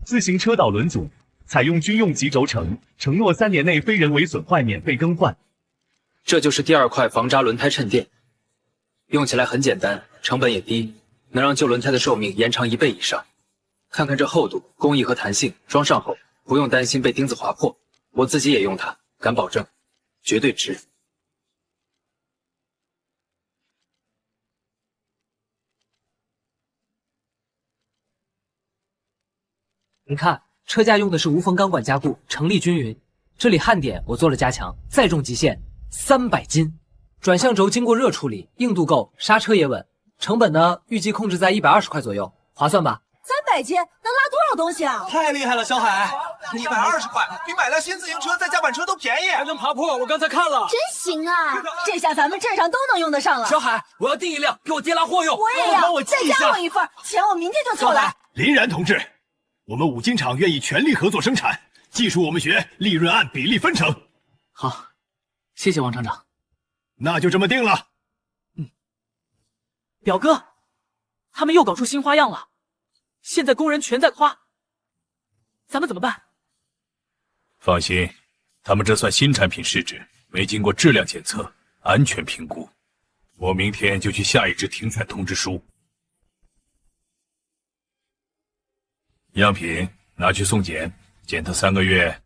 自行车导轮组，采用军用级轴承，承诺3年内非人为损坏免费更换。这就是第2块防扎轮胎衬垫，用起来很简单，成本也低，能让旧轮胎的寿命延长1倍以上。看看这厚度、工艺和弹性，装上后不用担心被钉子划破。我自己也用它，敢保证，绝对值。你看，车架用的是无缝钢管加固，成立均匀。这里焊点我做了加强，载重极限300斤。转向轴经过热处理，硬度够，刹车也稳。成本呢，预计控制在120块左右，划算吧？300斤能拉多少东西啊？太厉害了，小海！120块，比买辆新自行车再加板车都便宜，还能爬坡，我刚才看了，真行啊！这下咱们镇上都能用得上了。小海，我要订1辆，给我爹拉货用。我也要，帮我记一下，再加我1份，钱我明天就凑来。林然同志，我们五金厂愿意全力合作生产，技术我们学，利润按比例分成。好，谢谢王厂长。那就这么定了。表哥，他们又搞出新花样了，现在工人全在夸，咱们怎么办？放心，他们这算新产品试制，没经过质量检测、安全评估。我明天就去下一纸停产通知书。样品拿去送检，检测3个月。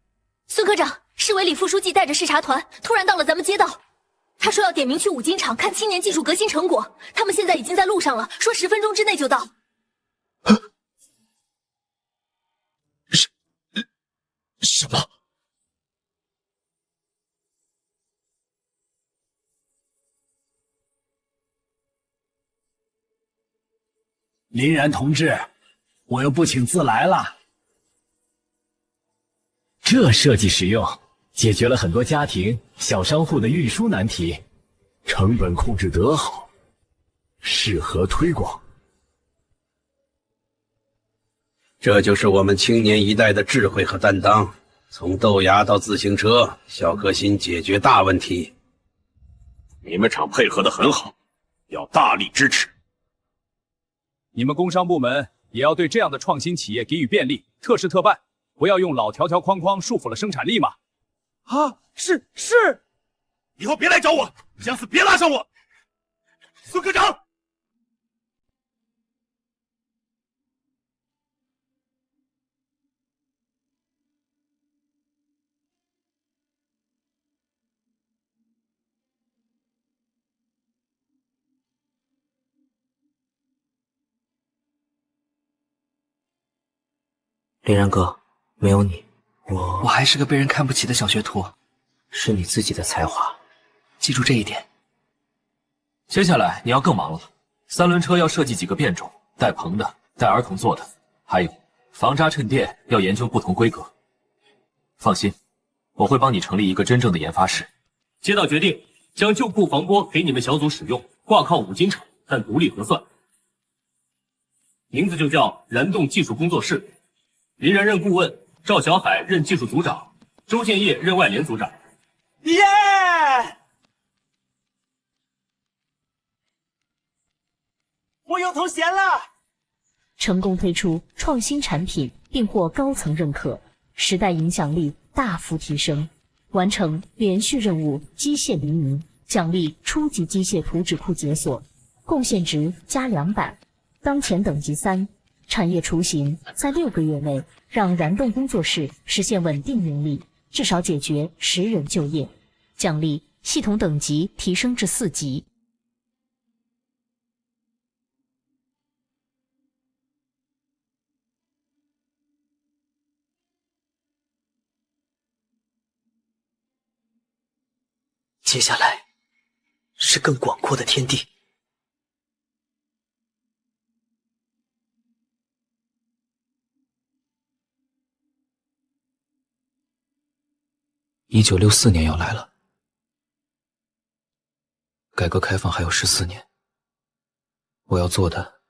孙科长，市委李副书记带着视察团突然到了咱们街道，他说要点名去五金厂看青年技术革新成果，他们现在已经在路上了，说10分钟之内就到。什么？林然同志，我又不请自来了。这设计实用，解决了很多家庭、小商户的运输难题，成本控制得好，适合推广。这就是我们青年一代的智慧和担当，从豆芽到自行车，小革新解决大问题。你们厂配合得很好，要大力支持。你们工商部门也要对这样的创新企业给予便利，特事特办，不要用老条条框框束缚了生产力嘛。啊，是，以后别来找我，想死别拉上我。孙科长。林然哥，没有你，我还是个被人看不起的小学徒。是你自己的才华，记住这一点。接下来你要更忙了，3轮车要设计几个变种，带棚的，带儿童坐的，还有防扎衬垫要研究不同规格。放心，我会帮你成立一个真正的研发室。街道决定将旧库防波给你们小组使用，挂靠五金厂，但独立核算，名字就叫燃动技术工作室。林然任顾问，赵小海任技术组长，周建业任外联组长。耶！我有头衔了！成功推出创新产品，并获高层认可，时代影响力大幅提升，完成连续任务机械黎明，奖励初级机械图纸库解锁，贡献值加200，当前等级3。产业雏形在6个月内让燃动工作室实现稳定盈利，至少解决10人就业。奖励系统等级提升至4级。接下来是更广阔的天地。1964年要来了，改革开放还有14年，我要做的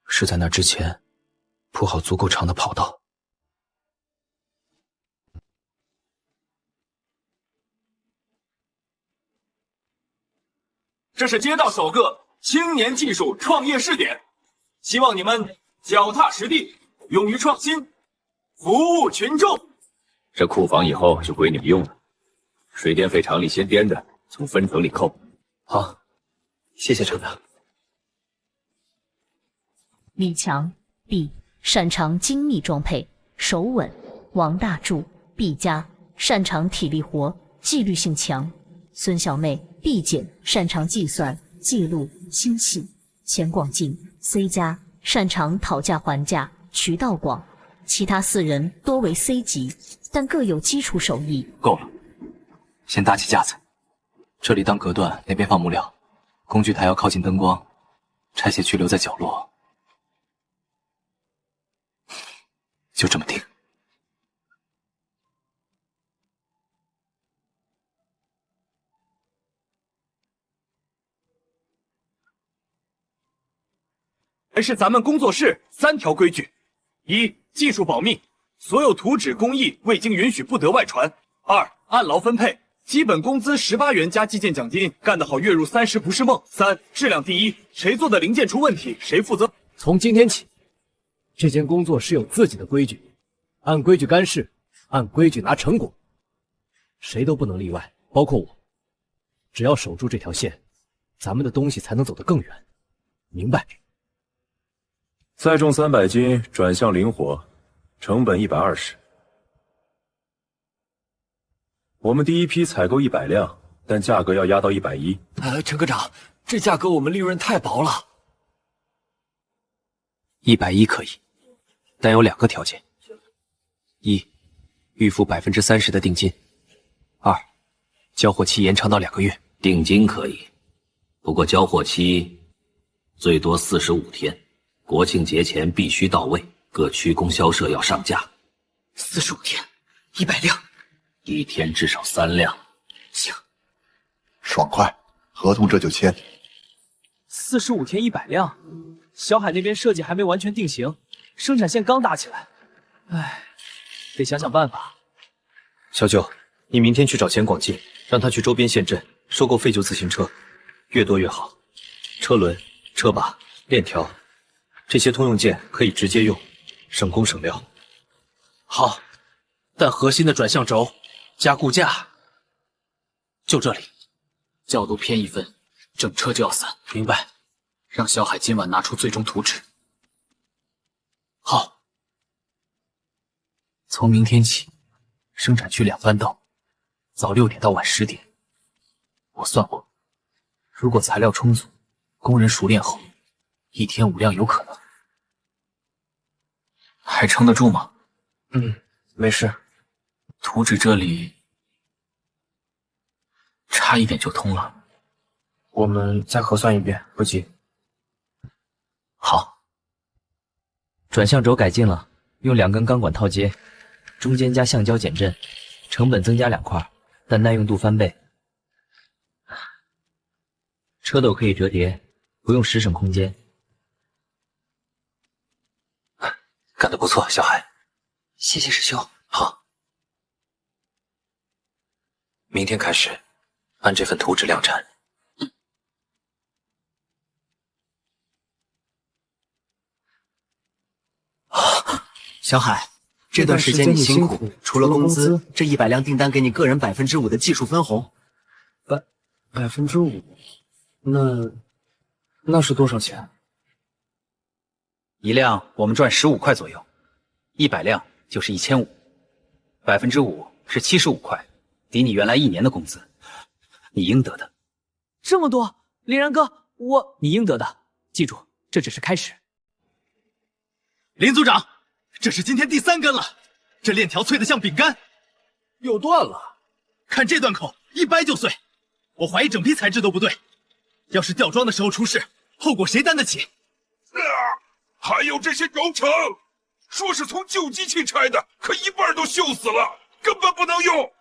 是在那之前铺好足够长的跑道。这是街道首个青年技术创业试点，希望你们脚踏实地，勇于创新，服务群众。这库房以后就归你们用了，水电费厂里先颠着，从分成里扣。好，谢谢厂长。李强 B 擅长精密装配，手稳。王大柱 B 加擅长体力活，纪律性强。孙小妹 B 减擅长计算、记录、心细。钱广进 C 加擅长讨价还价，渠道广。其他4人多为 C 级，但各有基础手艺。够了，先搭起架子，这里当隔断，那边放木料，工具台要靠近灯光，拆卸区留在角落。就这么定。还是咱们工作室3条规矩：一、技术保密，所有图纸工艺未经允许不得外传；二、按劳分配，基本工资18元加计件奖金，干得好月入30不是梦；三、质量第一，谁做的零件出问题谁负责。从今天起，这间工作室有自己的规矩，按规矩干事，按规矩拿成果，谁都不能例外，包括我。只要守住这条线，咱们的东西才能走得更远，明白？载重300斤，转向灵活，成本120。我们第一批采购100辆，但价格要压到110。陈科长，这价格我们利润太薄了。110可以，但有2个条件：一、预付30%的定金；二、交货期延长到2个月。定金可以，不过交货期最多45天。国庆节前必须到位，各区供销社要上架。45天，100辆，一天至少3辆。行，爽快，合同这就签。45天100辆，小海那边设计还没完全定型，生产线刚搭起来，唉，得想想办法。小九，你明天去找钱广进，让他去周边县镇收购废旧自行车，越多越好。车轮、车把、链条。这些通用件可以直接用，省工省料。好，但核心的转向轴加固架就这里，角度偏1分，整车就要散。明白？让小海今晚拿出最终图纸。好，从明天起，生产区2班倒，早6点到晚10点。我算过，如果材料充足，工人熟练后，1天5辆有可能。还撑得住吗？没事。图纸这里差一点就通了。我们再核算一遍，不急。好。转向轴改进了，用2根钢管套接，中间加橡胶减震，成本增加2块，但耐用度翻倍。车斗可以折叠，不用实省空间。干得不错，小海。谢谢师兄。好，明天开始按这份图纸量产。小海，这段时间你辛苦，除了工资，这100辆订单给你个人5%的技术分红。5%？那是多少钱？1辆我们赚15块左右，100辆就是1500，5%是75块，抵你原来1年的工资，你应得的。这么多，林然哥，你应得的，记住，这只是开始。林组长，这是今天第3根了，这链条脆得像饼干，又断了。看这断口，一掰就碎，我怀疑整批材质都不对，要是吊装的时候出事，后果谁担得起？还有这些轴承，说是从旧机器拆的，可一半都锈死了，根本不能用。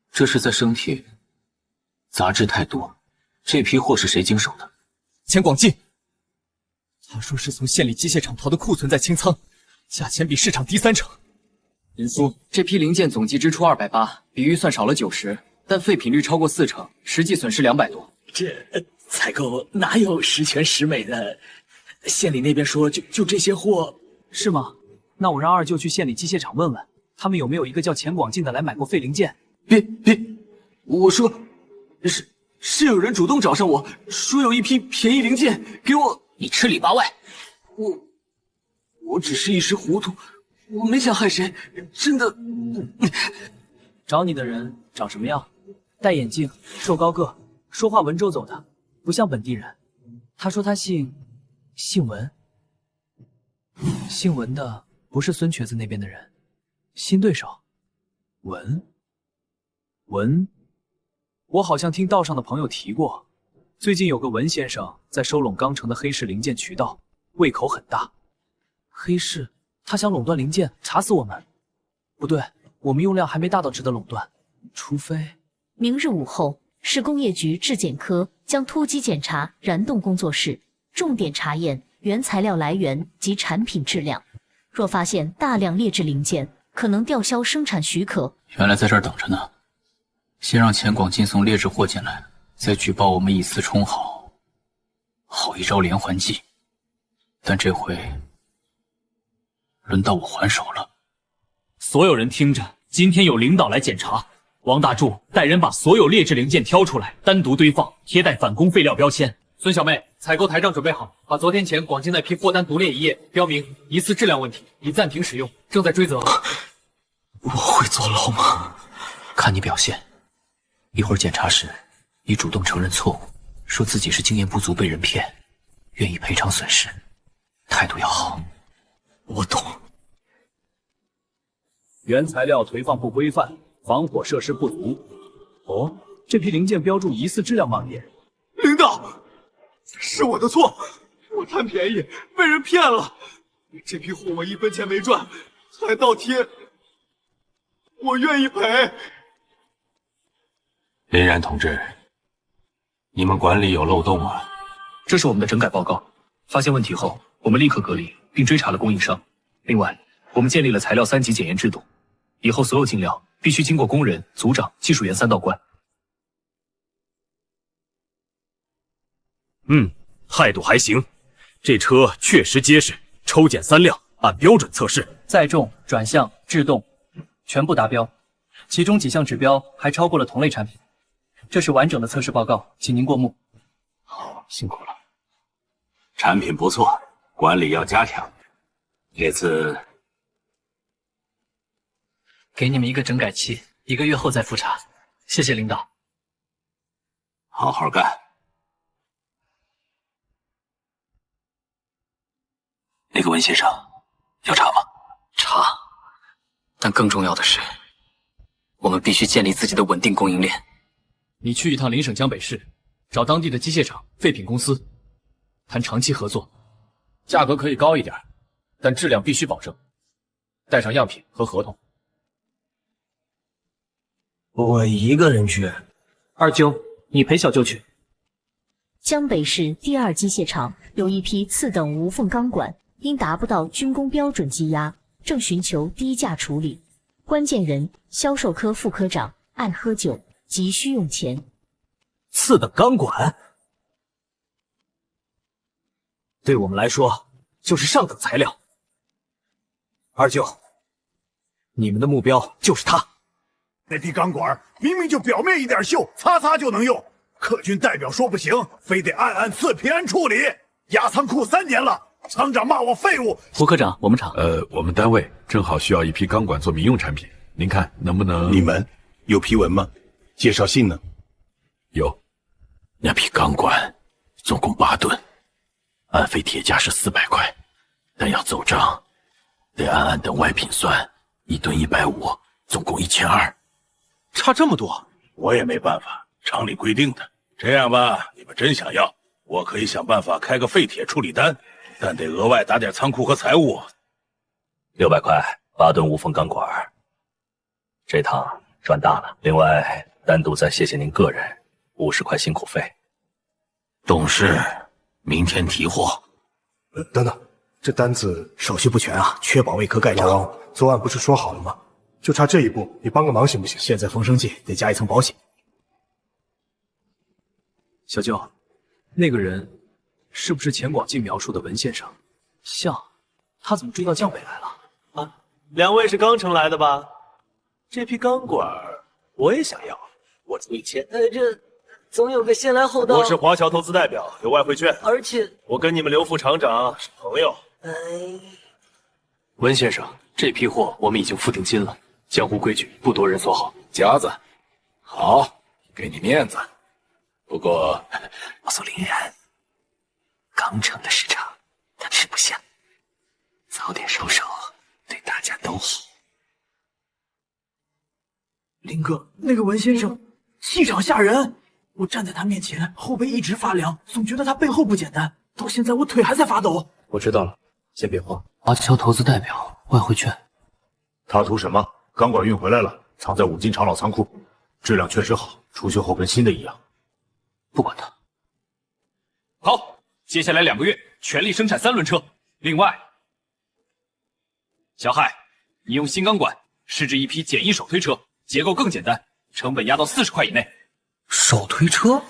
这是在生铁，杂质太多。这批货是谁经手的？钱广进。他说是从县里机械厂淘的库存在清仓，价钱比市场低30%。林苏，这批零件总计支出280，比预算少了90，但废品率超过40%，实际损失200多。这采购哪有十全十美的？县里那边说就这些货，是吗？那我让二舅去县里机械厂问问，他们有没有一个叫钱广进的来买过废零件。别，我说是有人主动找上我说有一批便宜零件给我。你吃里扒外！我只是一时糊涂，我没想害谁，真的。找你的人长什么样？戴眼镜，瘦高个，说话文绉绉的，不像本地人。他说他姓文，姓文的不是孙瘸子那边的人，新对手。文，我好像听道上的朋友提过，最近有个文先生在收拢钢城的黑市零件渠道，胃口很大。黑市，他想垄断零件，查死我们。不对，我们用量还没大到值得垄断，除非……明日午后，市工业局质检科将突击检查燃动工作室，重点查验原材料来源及产品质量。若发现大量劣质零件，可能吊销生产许可。原来在这儿等着呢。先让钱广进送劣质货进来，再举报我们以次充好，好一招连环计。但这回轮到我还手了。所有人听着，今天有领导来检查，王大柱带人把所有劣质零件挑出来，单独堆放，贴带反工废料标签。孙小妹，采购台账准备好，把昨天前广进那批货单独列一页，标明疑似质量问题，已暂停使用，正在追责。我会坐牢吗？看你表现。一会儿检查时，你主动承认错误，说自己是经验不足被人骗，愿意赔偿损失，态度要好。我懂。原材料存放不规范，防火设施不足。哦，这批零件标注疑似质量盲点。领导，是我的错，我贪便宜被人骗了。这批货我1分钱没赚，还倒贴，我愿意赔。林然同志，你们管理有漏洞啊！这是我们的整改报告，发现问题后，我们立刻隔离，并追查了供应商。另外，我们建立了材料3级检验制度，以后所有进料必须经过工人、组长、技术员3道关。态度还行，这车确实结实，抽检3辆，按标准测试，载重、转向、制动全部达标，其中几项指标还超过了同类产品。这是完整的测试报告，请您过目。好，辛苦了。产品不错，管理要加强。这次给你们一个整改期，1个月后再复查。谢谢领导。好好干。那个文先生要查吗？查，但更重要的是，我们必须建立自己的稳定供应链。你去一趟邻省江北市，找当地的机械厂、废品公司，谈长期合作，价格可以高一点，但质量必须保证，带上样品和合同。我一个人去。二舅，你陪小舅去。江北市第2机械厂有一批次等无缝钢管，因达不到军工标准积压，正寻求低价处理。关键人销售科副科长爱喝酒，急需用钱。次等钢管，对我们来说就是上等材料。二舅，你们的目标就是他。那批钢管明明就表面一点锈，擦擦就能用。客军代表说不行，非得暗刺平安处理。压仓库3年了，厂长骂我废物。胡科长，我们厂我们单位正好需要一批钢管做民用产品，您看能不能？你们有批文吗？介绍信呢？有。那批钢管总共8吨，按废铁价是400块，但要走账，得按等外品算，1吨150，总共1200。差这么多，我也没办法，厂里规定的。这样吧，你们真想要，我可以想办法开个废铁处理单，但得额外打点仓库和财务。600块8吨无缝钢管，这趟赚大了。另外，单独再谢谢您个人50块辛苦费。董事，明天提货。等等，这单子手续不全啊，确保未可盖章。老王，昨晚不是说好了吗？就差这一步，你帮个忙行不行？现在风声季得加一层保险，小舅，那个人是不是钱广进描述的文先生？像，他怎么追到江北来了？啊，两位是刚城来的吧？这批钢管我也想要，我出1000。这总有个先来后到。我是华侨投资代表，有外汇券，而且我跟你们刘副厂长是朋友。文先生，这批货我们已经付定金了，江湖规矩不多人所好。夹子，好，给你面子。不过，告诉林然，刚城的市场他吃不下，早点收手，对大家都好。林哥，那个文先生气场吓人，我站在他面前，后背一直发凉，总觉得他背后不简单。到现在我腿还在发抖。我知道了，先别慌。华侨投资代表，外汇券。他图什么？钢管运回来了，藏在五金厂老仓库，质量确实好，出修后跟新的一样。不管他。好，接下来2个月全力生产3轮车。另外，小海，你用新钢管试制一批简易手推车，结构更简单，成本压到40块以内。手推车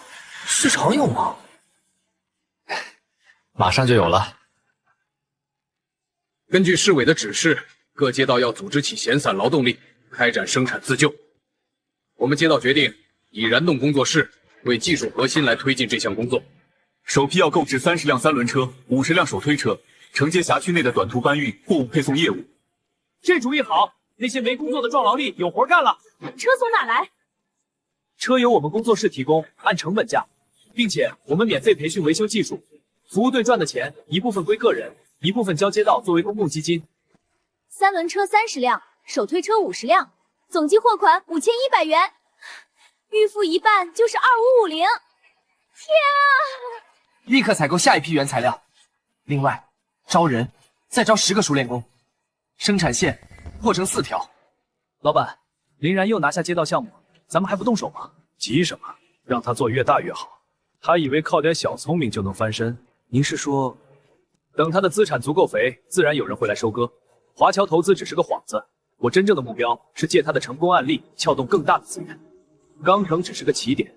市场有吗？马上就有了。根据市委的指示，各街道要组织起闲散劳动力，开展生产自救。我们街道决定以燃动工作室为技术核心来推进这项工作。首批要购置30辆3轮车、50辆手推车，承接辖区内的短途搬运、货物配送业务。这主意好，那些没工作的壮劳力有活干了。车从哪来？车由我们工作室提供，按成本价，并且我们免费培训维修技术。服务队赚的钱一部分归个人，一部分交街道作为公共基金。3轮车30辆，手推车50辆，总计货款5100元，预付一半就是2550。天啊！立刻采购下一批原材料，另外招人，再招10个熟练工，生产线破成4条。老板，林然又拿下街道项目，咱们还不动手吗？急什么？让他做越大越好。他以为靠点小聪明就能翻身。您是说，等他的资产足够肥，自然有人会来收割。华侨投资只是个幌子，我真正的目标是借他的成功案例撬动更大的资源。钢城只是个起点。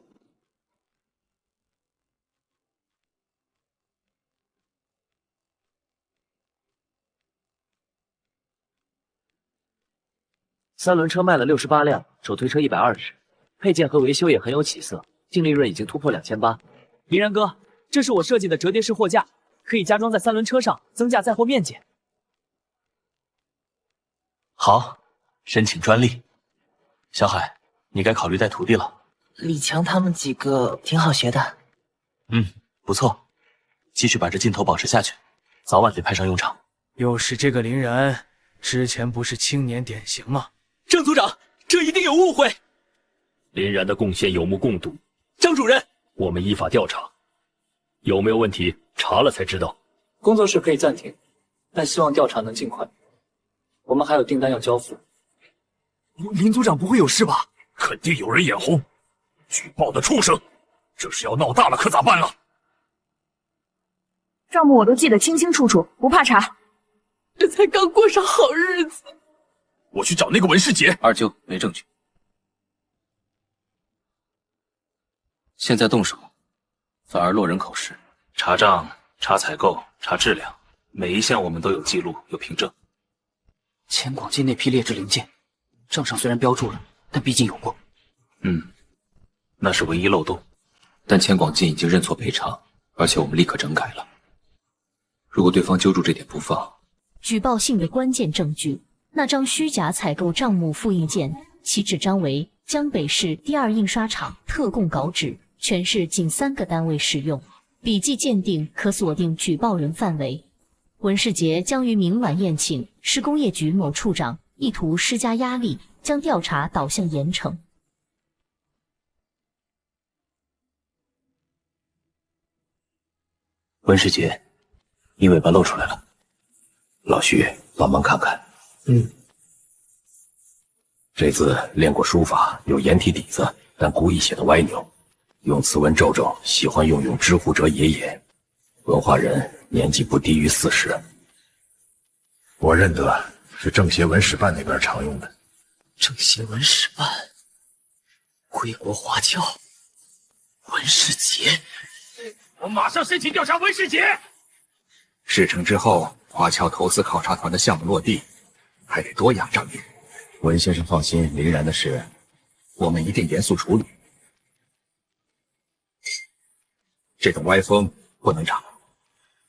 3轮车卖了68辆，手推车120，配件和维修也很有起色，净利润已经突破2800。林然哥，这是我设计的折叠式货架，可以加装在3轮车上，增加载货面积。好，申请专利。小海，你该考虑带徒弟了。李强他们几个挺好学的。不错，继续把这劲头保持下去，早晚得派上用场。又是这个林然，之前不是青年典型吗？郑组长，这一定有误会。林然的贡献有目共睹。张主任，我们依法调查，有没有问题查了才知道。工作室可以暂停，但希望调查能尽快。我们还有订单要交付。林组长不会有事吧？肯定有人眼红，举报的畜生，这是要闹大了可咋办了？账目我都记得清清楚楚，不怕查。这才刚过上好日子。我去找那个文世杰。二舅，没证据。现在动手，反而落人口实。查账、查采购、查质量，每一项我们都有记录、有凭证。钱广进那批劣质零件，账上虽然标注了，但毕竟有过。那是唯一漏洞，但钱广进已经认错赔偿，而且我们立刻整改了。如果对方揪住这点不放，举报性的关键证据，那张虚假采购账目复印件，其纸张为江北市第2印刷厂特供稿纸，全市仅3个单位使用。笔迹鉴定可锁定举报人范围。文世杰将于明晚宴请市工业局某处长，意图施加压力，将调查导向严惩。文世杰，你尾巴露出来了，老徐帮忙看看。这字练过书法，有颜体底子，但故意写的歪扭，用词文皱皱，喜欢用之乎者也也。文化人，年纪不低于40。我认得，是政协文史办那边常用的。政协文史办，归国华侨，文世杰，我马上申请调查文世杰。事成之后，华侨投资考察团的项目落地，还得多压张力。文先生放心，林然的事，我们一定严肃处理。这种歪风不能长。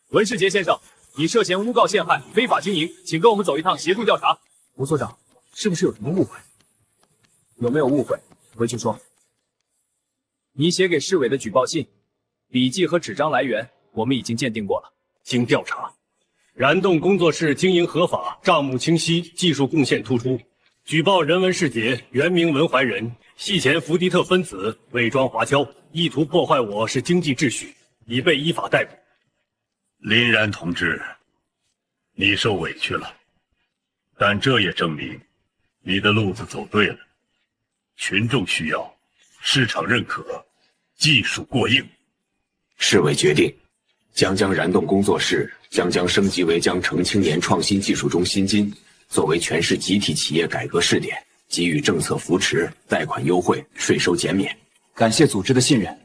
文世杰先生，你涉嫌诬告陷害、非法经营，请跟我们走一趟协助调查。吴所长，是不是有什么误会？有没有误会？回去说。你写给市委的举报信、笔记和纸张来源，我们已经鉴定过了。经调查，燃动工作室经营合法，账目清晰，技术贡献突出。举报人文世杰，原名文怀仁，系前福迪特分子，伪装华侨，意图破坏我市经济秩序，已被依法逮捕。林然同志，你受委屈了，但这也证明你的路子走对了。群众需要，市场认可，技术过硬。市委决定，将燃动工作室升级为江城青年创新技术中心金，作为全市集体企业改革试点，给予政策扶持、贷款优惠、税收减免。感谢组织的信任。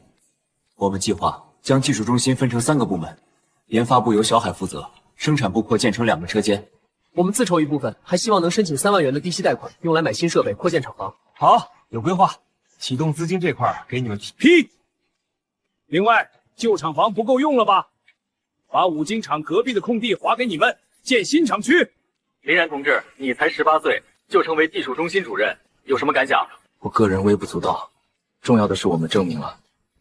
我们计划将技术中心分成3个部门，研发部由小海负责，生产部扩建成2个车间。我们自筹一部分，还希望能申请3万元的低息贷款，用来买新设备，扩建厂房。好，有规划。启动资金这块给你们批。另外，旧厂房不够用了吧？把五金厂隔壁的空地划给你们，建新厂区。林然同志，你才18岁就成为技术中心主任，有什么感想？我个人微不足道，重要的是我们证明了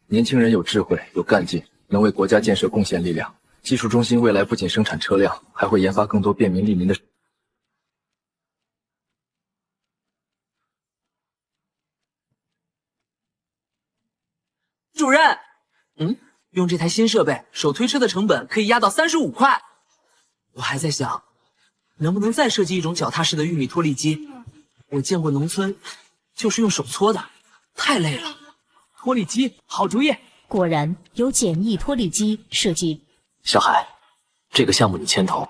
年轻人有智慧、有干劲，能为国家建设贡献力量。技术中心未来不仅生产车辆，还会研发更多便民利民的。主任，用这台新设备，手推车的成本可以压到35块。我还在想，能不能再设计一种脚踏式的玉米脱粒机？我见过农村就是用手搓的，太累了。脱粒机，好主意。果然有简易脱粒机设计。小海，这个项目你牵头，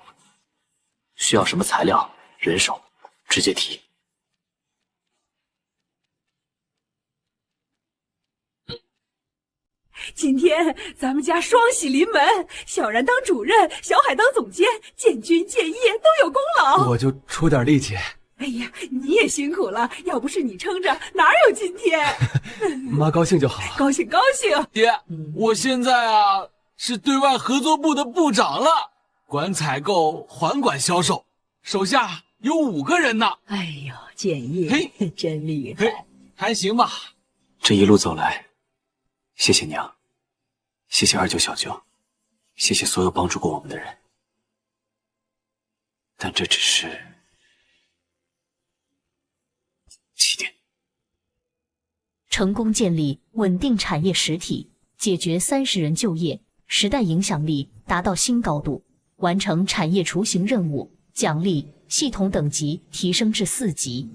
需要什么材料、人手，直接提。今天咱们家双喜临门，小然当主任，小海当总监，建军建业都有功劳。我就出点力气。哎呀，你也辛苦了，要不是你撑着，哪有今天？妈高兴就好。高兴高兴。爹，我现在是对外合作部的部长了，管采购，还管销售，手下有5个人呢。哎呦，建业，嘿，真厉害。还行吧。这一路走来，谢谢娘，谢谢二舅、小舅，谢谢所有帮助过我们的人。但这只是起点。成功建立稳定产业实体，解决30人就业，时代影响力达到新高度，完成产业雏形任务，奖励系统等级提升至4级。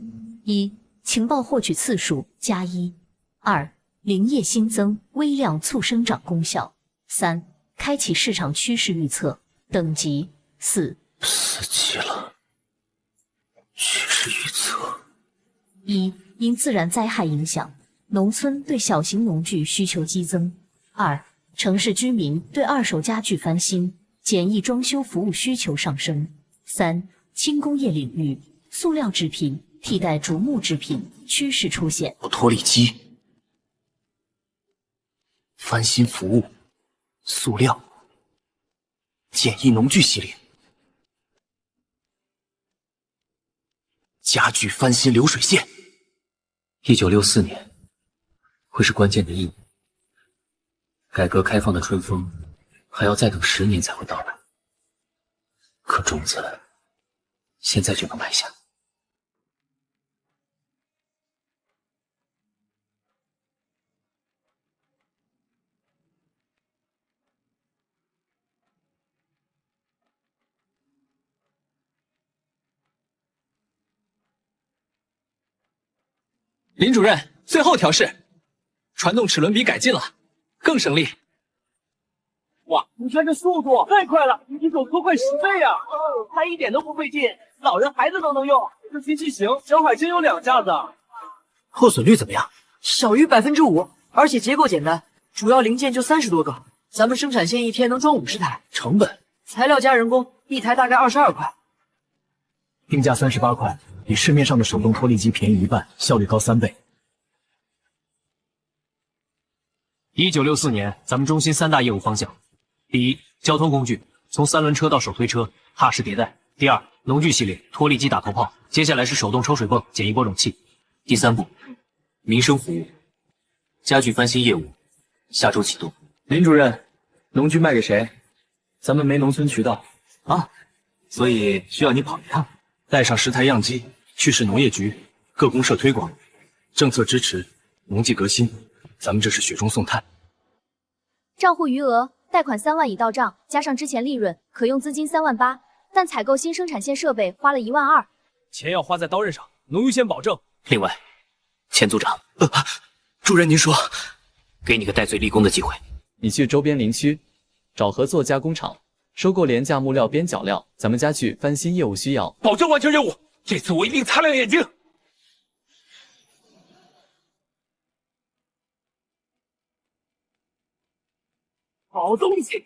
1、情报获取次数+1。2、林业新增，微量促生长功效。3、开启市场趋势预测，等级4。4级了，趋势预测。1、因自然灾害影响，农村对小型农具需求激增。2、城市居民对二手家具翻新、简易装修服务需求上升。3、轻工业领域，塑料制品替代竹木制品趋势出现。脱粒机、翻新服务、塑料、简易农具系列、家具翻新流水线。1964年会是关键的一年，改革开放的春风还要再等10年才会到来，可种子现在就能埋下。林主任，最后调试，传动齿轮比改进了，更省力。哇，你看这速度太快了，比手搓快10倍啊！它一点都不费劲，老人孩子都能用。这机器型，小海真有2架子。后损率怎么样？小于5%，而且结构简单，主要零件就30多个，咱们生产线一天能装50台，成本材料加人工，一台大概22块，定价38块，比市面上的手动脱粒机便宜1半，效率高3倍。1964年，咱们中心3大业务方向：第一，交通工具，从3轮车到手推车，踏实迭代；第二，农具系列，脱粒机打头炮；接下来是手动抽水泵、简易播种器；第三步，民生服务，家具翻新业务，下周启动。林主任，农具卖给谁？咱们没农村渠道啊，所以需要你跑一趟，带上10台样机去市农业局各公社推广，政策支持农技革新，咱们这是雪中送炭。账户余额贷款3万已到账，加上之前利润，可用资金3万8，但采购新生产线设备花了1万2，钱要花在刀刃上，农优先保证。另外，钱组长，主任您说，给你个戴罪立功的机会，你去周边林区找合作加工厂，收购廉价木料、边角料，咱们家具翻新业务需要，保证完成任务。这次我一定擦亮眼睛。好东西，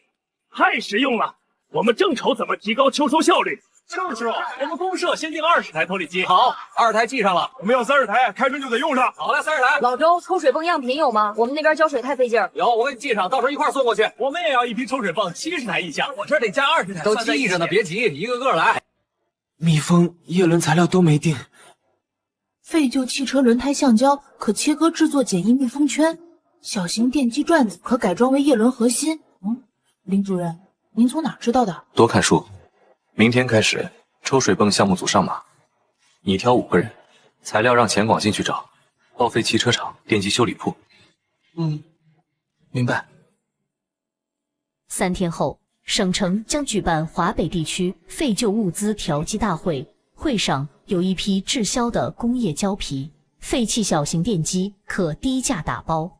太实用了！我们正愁怎么提高秋收效率。郑师傅，我们公社先订20台脱粒机。好，2台记上了。我们要30台，开春就得用上。好嘞，30台。老周，抽水泵样品有吗？我们那边浇水太费劲儿。有，我给你记上，到时候一块送过去。我们也要一批抽水泵，70台一箱。我这得加20台，都记着呢，别急，一个个来。密封、叶轮材料都没定。废旧汽车轮胎橡胶可切割制作简易密封圈，小型电机转子可改装为叶轮核心。林主任，您从哪知道的？多看书。明天开始，抽水泵项目组上马，你挑5个人，材料让钱广进去找，报废汽车厂、电机修理铺。明白。3天后，省城将举办华北地区废旧物资调剂大会，会上有一批滞销的工业胶皮、废弃小型电机可低价打包。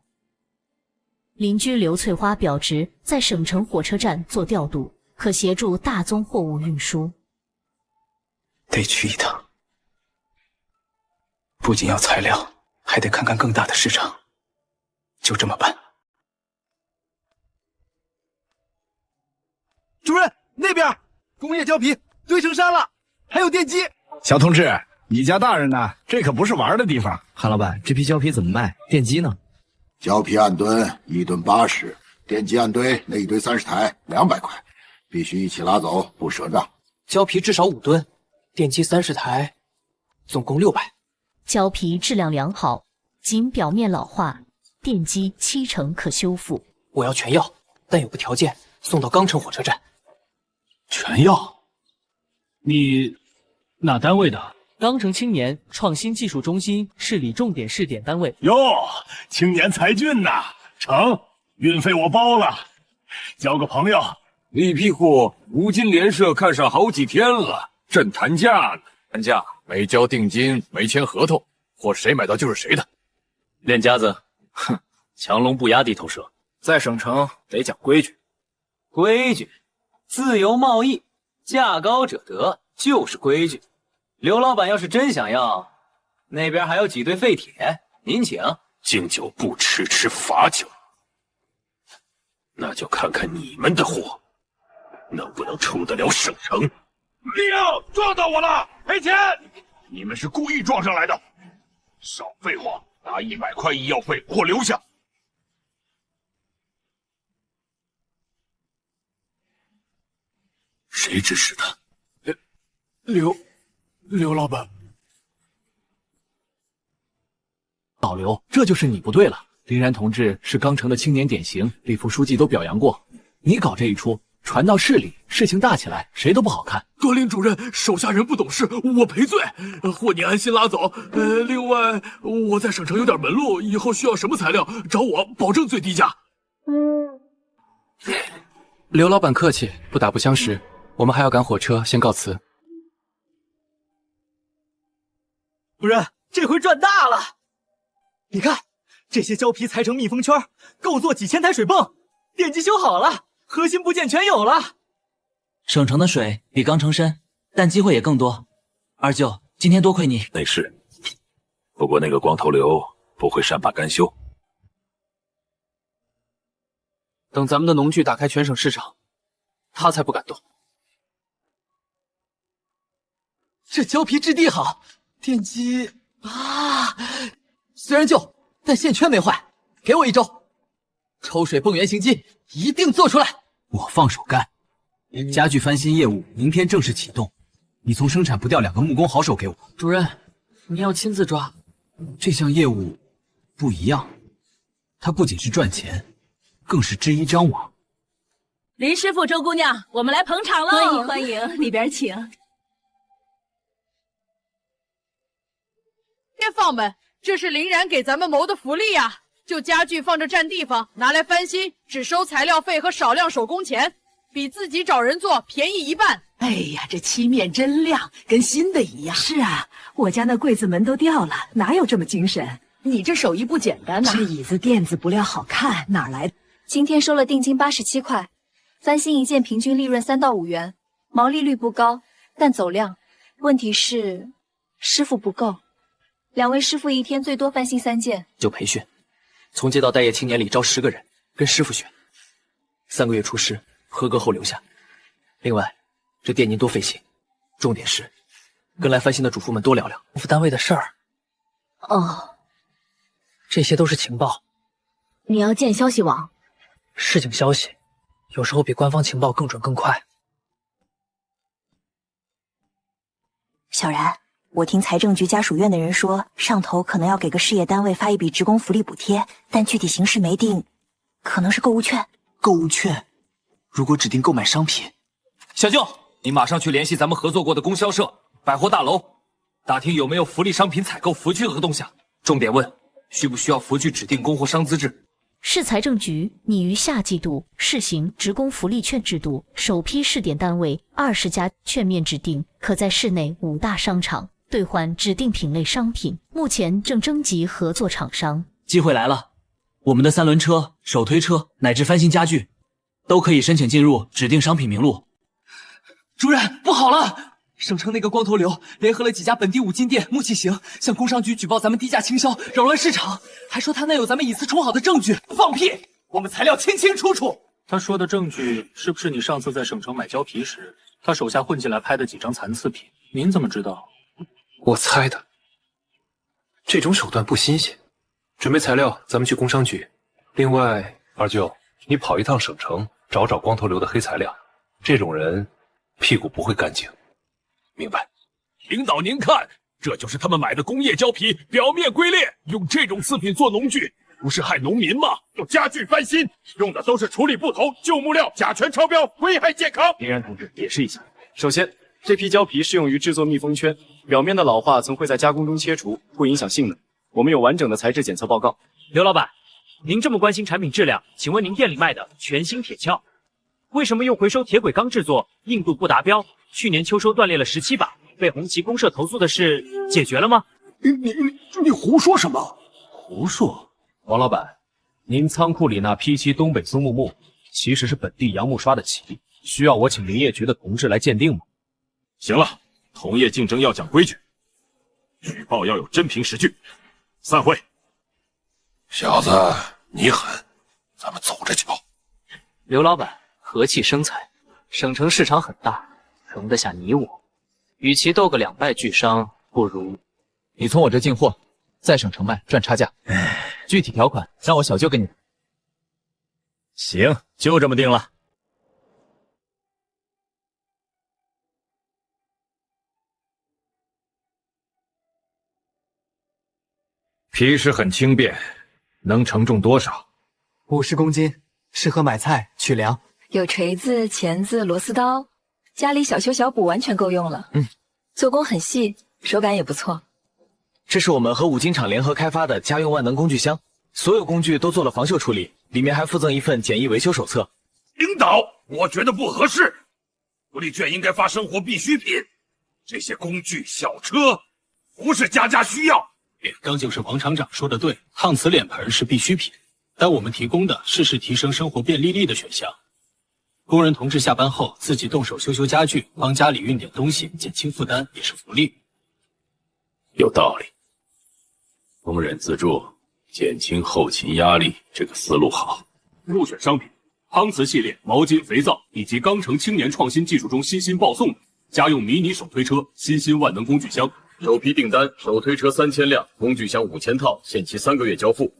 邻居刘翠花表示，在省城火车站做调度，可协助大宗货物运输。得去一趟，不仅要材料，还得看看更大的市场。就这么办。主任，那边工业胶皮堆成山了，还有电机。小同志，你家大人呢？这可不是玩的地方。韩老板，这批胶皮怎么卖？电机呢？胶皮按吨，1吨80，电机按堆，那一堆30台，200块，必须一起拉走，不赊账。胶皮至少5吨，电机30台，总共600。胶皮质量良好，仅表面老化，电机70%可修复。我要全要，但有个条件，送到钢城火车站。全要？你哪单位的？钢城青年创新技术中心市里重点试点单位。哟，青年才俊呐，成，运费我包了，交个朋友。那批货吴金联社看上好几天了，正谈价呢。谈价没交定金，没签合同，货谁买到就是谁的。练家子，哼，强龙不压地头蛇，在省城得讲规矩。规矩，自由贸易，价高者得，就是规矩。刘老板要是真想要，那边还有几堆废铁，您请。敬酒不吃吃罚酒，那就看看你们的货能不能出得了省城。利奥撞到我了，赔钱！你们是故意撞上来的，少废话，拿100块医药费，货留下。谁指使的？刘老板。老刘，这就是你不对了。林然同志是钢城的青年典型，李副书记都表扬过。你搞这一出，传到市里，事情大起来，谁都不好看。格林主任，手下人不懂事，我赔罪。货你安心拉走。另外，我在省城有点门路，以后需要什么材料找我，保证最低价。刘老板客气，不打不相识。我们还要赶火车，先告辞。主任，这回赚大了！你看，这些胶皮裁成密封圈，够做几千台水泵，电机修好了，核心部件全有了。省城的水比钢城深，但机会也更多。二舅，今天多亏你。没事，不过那个光头刘不会善罢甘休。等咱们的农具打开全省市场，他才不敢动。这胶皮质地好，电机啊，虽然旧，但线圈没坏。给我1周，抽水泵原型机一定做出来。我放手干。家具翻新业务明天正式启动，你从生产部调2个木工好手给我。主任，你要亲自抓。这项业务不一样，它不仅是赚钱，更是织衣张网。林师傅、周姑娘，我们来捧场喽！欢迎欢迎，里边请。街坊们，这是林然给咱们谋的福利呀！就家具放着占地方，拿来翻新，只收材料费和少量手工钱，比自己找人做便宜1半。哎呀，这漆面真亮，跟新的一样。是啊，我家那柜子门都掉了，哪有这么精神？你这手艺不简单呐！这椅子垫子不料好看，哪来的？今天收了定金87块，翻新一件平均利润3到5元，毛利率不高，但走量。问题是师傅不够，2位师傅一天最多翻新3件。就培训，从街道待业青年里招10个人，跟师傅学，3个月出师，合格后留下。另外，这店您多费心，重点是跟来翻新的主妇们多聊聊功夫单位的事儿。哦，这些都是情报，你要建消息网。市井消息有时候比官方情报更准更快。小然，我听财政局家属院的人说，上头可能要给个事业单位发一笔职工福利补贴，但具体形式没定，可能是购物券。购物券，如果指定购买商品，小舅，你马上去联系咱们合作过的供销社、百货大楼，打听有没有福利商品采购福具和动向。重点问，需不需要福具指定工或商资制？市财政局拟于下季度试行职工福利券制度，首批试点单位20家，券面指定可在市内5大商场兑换指定品类商品，目前正征集合作厂商。机会来了，我们的3轮车、手推车乃至翻新家具，都可以申请进入指定商品名录。主任，不好了！省城那个光头刘联合了几家本地五金店、木器行，向工商局举报咱们低价倾销，扰乱市场，还说他那有咱们以次充好的证据。放屁！我们材料清清楚楚。他说的证据是不是你上次在省城买胶皮时，他手下混进来拍的几张残次品？您怎么知道？我猜的。这种手段不新鲜。准备材料，咱们去工商局。另外，二舅，你跑一趟省城，找找光头刘的黑材料。这种人屁股不会干净。明白。领导您看，这就是他们买的工业胶皮，表面龟裂，用这种次品做农具，不是害农民吗？用家具翻新，用的都是处理不同旧木料，甲醛超标，危害健康。林然同志，解释一下。首先，这批胶皮适用于制作密封圈，表面的老化曾会在加工中切除，不影响性能。我们有完整的材质检测报告。刘老板，您这么关心产品质量，请问您店里卖的全新铁锹，为什么用回收铁轨钢制作，硬度不达标？去年秋收断裂了17把，被红旗公社投诉的事解决了吗？你胡说什么？胡说！王老板，您仓库里那批漆东北松木木，其实是本地杨木刷的漆，需要我请林业局的同志来鉴定吗？行了，同业竞争要讲规矩，举报要有真凭实据。散会。小子，你狠，咱们走着瞧。刘老板和气生财，省城市场很大，容得下你我。与其斗个两败俱伤，不如你从我这进货，在省城卖赚差价。具体条款让我小舅给你。行，就这么定了。皮实很轻便，能承重多少？50公斤，适合买菜取粮。有锤子、钳子、螺丝刀，家里小修小补完全够用了。做工很细，手感也不错。这是我们和五金厂联合开发的家用万能工具箱，所有工具都做了防锈处理，里面还附赠一份简易维修手册。领导，我觉得不合适，福利券应该发生活必需品，这些工具、小车不是家家需要。刚就是王厂长说的对，烫瓷脸盆是必需品，但我们提供的是提升生活便利力的选项。工人同志下班后自己动手修修家具，帮家里运点东西，减轻负担也是福利。有道理，工人自助，减轻后勤压力，这个思路好。入选商品夯瓷系列毛巾、肥皂以及钢城青年创新技术中新兴报送的家用迷你手推车、新兴万能工具箱。首批订单：手推车3000辆，工具箱5000套，限期3个月交付。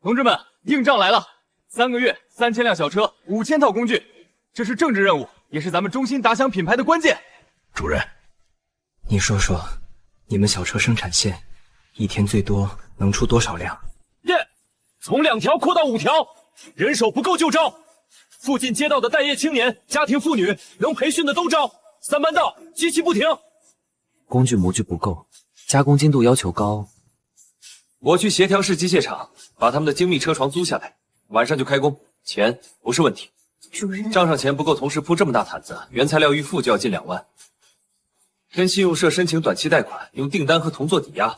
同志们，硬仗来了！3个月，3000辆小车，5000套工具，这是政治任务，也是咱们中心打响品牌的关键。主任，你说说，你们小车生产线一天最多能出多少辆？从2条扩到5条，人手不够就招。附近街道的待业青年、家庭妇女，能培训的都招。3班道，机器不停。工具模具不够，加工精度要求高。我去协调市机械厂，把他们的精密车床租下来，晚上就开工，钱不是问题。主任，账上钱不够，同时铺这么大毯子，原材料预付就要近2万。跟信用社申请短期贷款，用订单和铜做抵押。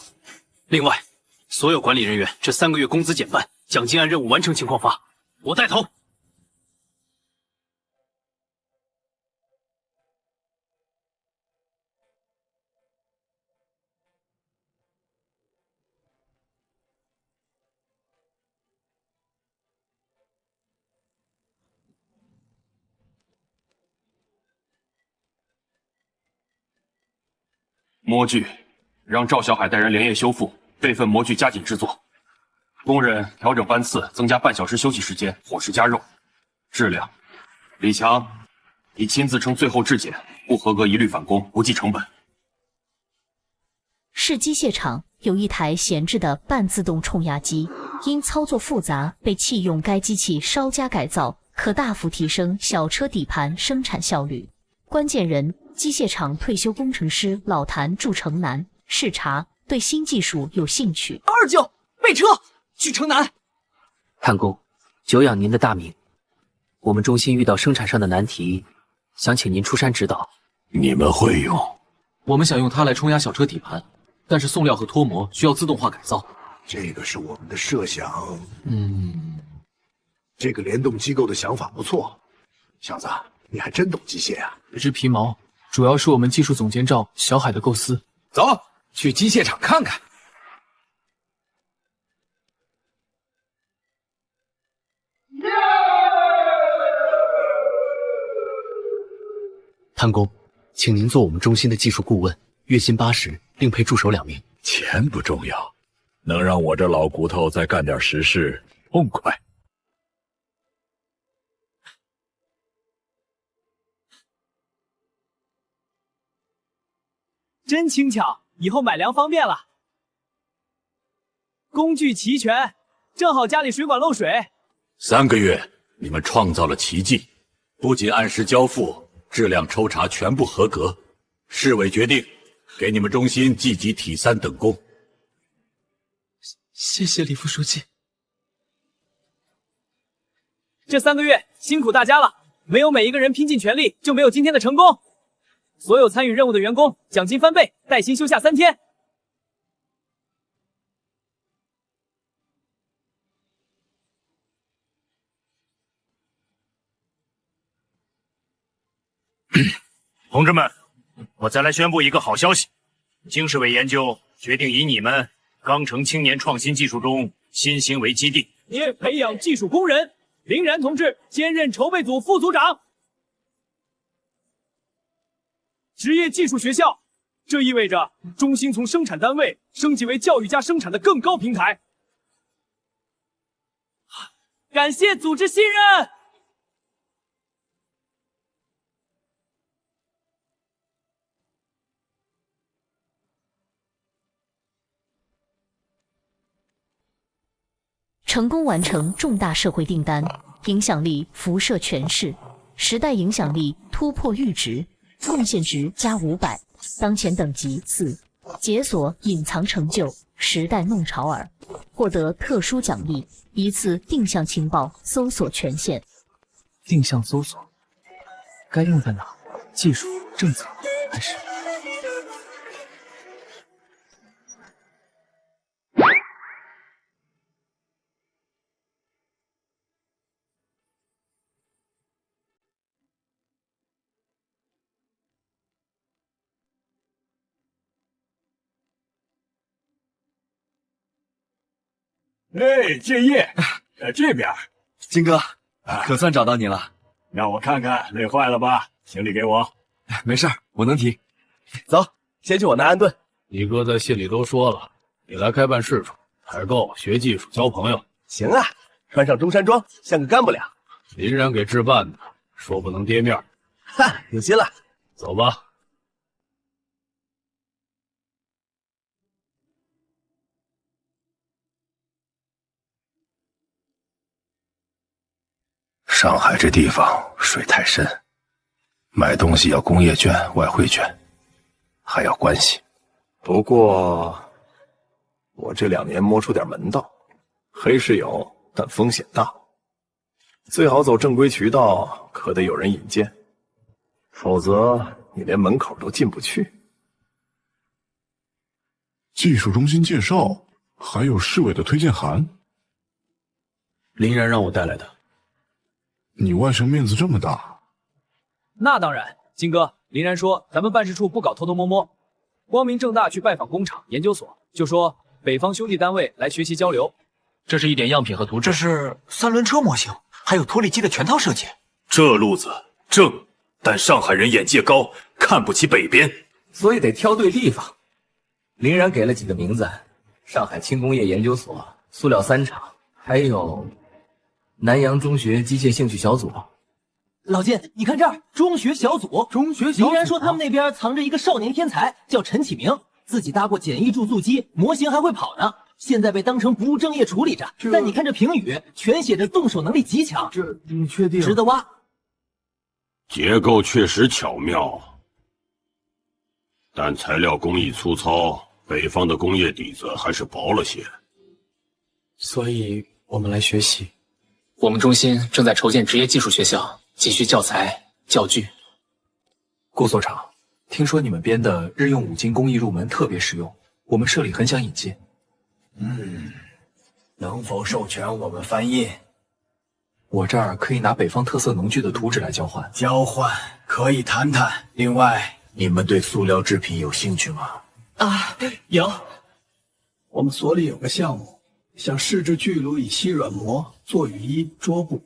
另外，所有管理人员这3个月工资减半，奖金按任务完成情况发，我带头。模具，让赵小海带人连夜修复，备份模具加紧制作。工人调整班次，增加半小时休息时间，伙食加肉。质量，李强，你亲自称最后质检，不合格一律返工，不计成本。市机械厂有一台闲置的半自动冲压机，因操作复杂，被弃用。该机器稍加改造，可大幅提升小车底盘生产效率。关键人：机械厂退休工程师老谭驻城南视察，对新技术有兴趣。二舅，备车去城南。谭工，久仰您的大名，我们中心遇到生产上的难题，想请您出山指导。你们会用？我们想用它来冲压小车底盘，但是送料和脱模需要自动化改造。这个是我们的设想。这个联动机构的想法不错，小子，你还真懂机械啊！只是皮毛，主要是我们技术总监赵小海的构思。走，去机械厂看看。谭工，请您做我们中心的技术顾问，月薪80，另配助手2名。钱不重要，能让我这老骨头再干点实事，痛快。真轻巧，以后买粮方便了。工具齐全，正好家里水管漏水。3个月，你们创造了奇迹，不仅按时交付，质量抽查全部合格。市委决定给你们中心记级体3等功。谢谢李副书记。这3个月辛苦大家了，没有每一个人拼尽全力，就没有今天的成功。所有参与任务的员工，奖金翻倍，带薪休假3天。同志们，我再来宣布一个好消息：经市委研究决定以你们钢城青年创新技术中新兴为基地，培养技术工人。林然同志兼任筹备组副组长。职业技术学校，这意味着中心从生产单位升级为教育加生产的更高平台。感谢组织信任。成功完成重大社会订单，影响力辐射全市，时代影响力突破阈值。贡献值加500，当前等级4，解锁隐藏成就时代弄潮儿，获得特殊奖励一次定向情报搜索权限。定向搜索该用在哪？技术、政策还是？哎，建业，这边，金哥，可算找到你了。让我看看，累坏了吧？行李给我。没事儿，我能提。走，先去我那安顿。你哥在信里都说了，你来开办事处，采购、学技术、交朋友。行啊，穿上中山装，像个干部俩。林然给置办的，说不能跌面。哈，有心了。走吧。上海这地方水太深，买东西要工业券、外汇券，还要关系。不过，我这2年摸出点门道，黑是有，但风险大。最好走正规渠道，可得有人引荐，否则你连门口都进不去。技术中心介绍，还有市委的推荐函。林然让我带来的。你外甥面子这么大？那当然，金哥，林然说咱们办事处不搞偷偷摸摸，光明正大去拜访工厂、研究所，就说北方兄弟单位来学习交流。这是一点样品和图纸，这是3轮车模型，还有脱力机的全套设计。这路子正，但上海人眼界高，看不起北边，所以得挑对地方。林然给了几个名字：上海轻工业研究所、塑料3厂，还有南阳中学机械兴趣小组。老金，你看这儿，中学小组。林然说他们那边藏着一个少年天才，叫陈启明，自己搭过简易注塑机，模型还会跑呢。现在被当成不务正业处理着。但你看这评语，全写着动手能力极强。这你确定？值得挖。结构确实巧妙，但材料工艺粗糙，北方的工业底子还是薄了些。所以我们来学习。我们中心正在筹建职业技术学校，急需教材、教具。顾所长，听说你们编的日用5金工艺入门特别实用，我们社里很想引进。能否授权我们翻印？我这儿可以拿北方特色农具的图纸来交换。交换可以谈谈。另外，你们对塑料制品有兴趣吗？啊，有。我们所里有个项目，想试制聚卤乙烯软膜做雨衣、桌布，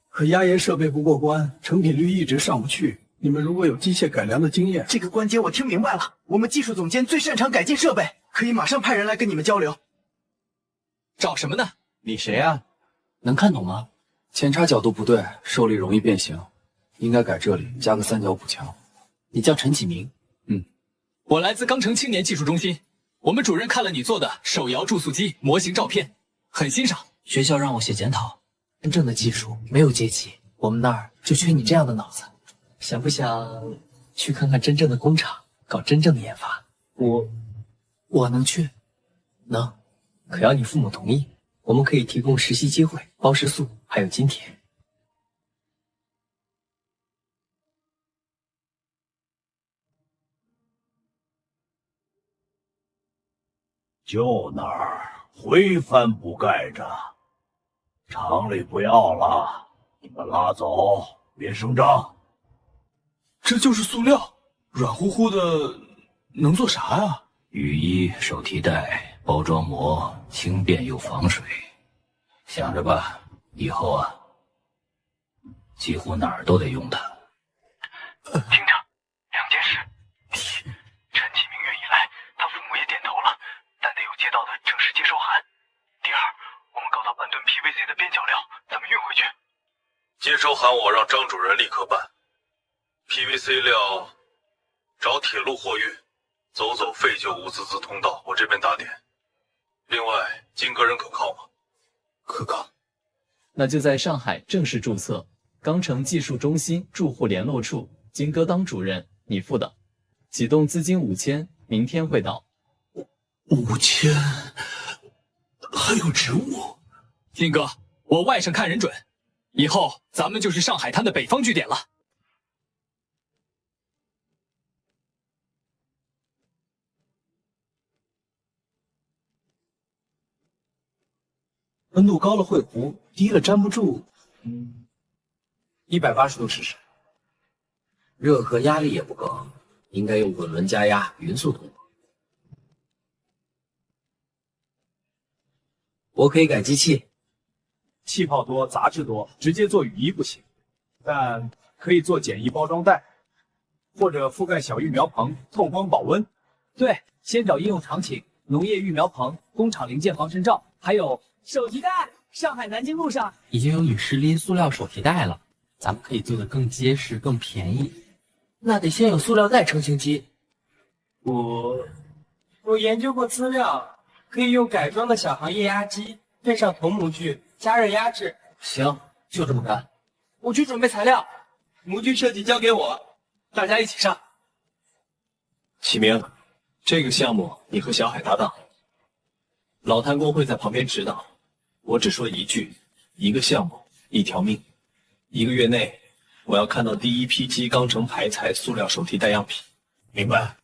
可压延设备不过关，成品率一直上不去。你们如果有机械改良的经验，这个关节我听明白了。我们技术总监最擅长改进设备，可以马上派人来跟你们交流。找什么呢？你谁啊？能看懂吗？前插角度不对，受力容易变形，应该改这里，加个3角补强。你叫陈启明？我来自钢城青年技术中心。我们主任看了你做的手摇注塑机模型照片，很欣赏。学校让我写检讨。真正的技术没有阶级，我们那儿就缺你这样的脑子。想不想去看看真正的工厂，搞真正的研发？我能去？能，可要你父母同意。我们可以提供实习机会、包食宿，还有津贴。就那儿灰帆布盖着，厂里不要了，你们拉走，别声张。这就是塑料，软乎乎的，能做啥呀？雨衣、手提袋、包装膜，轻便又防水。想着吧，以后啊，几乎哪儿都得用它。厅长，2件事。第一，陈启明愿意来，他父母也点头了，但得有接到的正式接收函。第二，我们搞到半吨 PVC 的边角料，怎么运回去？接收函我让张主任立刻办。PVC 料找铁路货运，走废旧无资通道，我这边打点。另外，金哥人可靠吗？可靠。那就在上海正式注册钢城技术中心驻沪联络处，金哥当主任，你付的。启动资金5000，明天会到。5000，还有职务。金哥，我外甥看人准，以后咱们就是上海滩的北方据点了。温度高了会糊，低了粘不住。 180度试试，热和压力也不够，应该用滚轮加压，匀速通过。我可以改机器。气泡多、杂质多，直接做雨衣不行，但可以做简易包装袋，或者覆盖小育苗棚，透光保温。对，先找应用场景，农业育苗棚、工厂零件防尘罩，还有手提袋。上海南京路上已经有女士拎塑料手提袋了，咱们可以做得更结实、更便宜。那得先有塑料袋成型机。我研究过资料，可以用改装的小行液压机，配上铜模具，加热压制。行，就这么干。我去准备材料，模具设计交给我，大家一起上。启明，这个项目你和小海搭档，老谭工会在旁边指导。我只说一句，一个项目一条命。1个月内，我要看到第一批基钢城排材塑料手提袋样品。明白？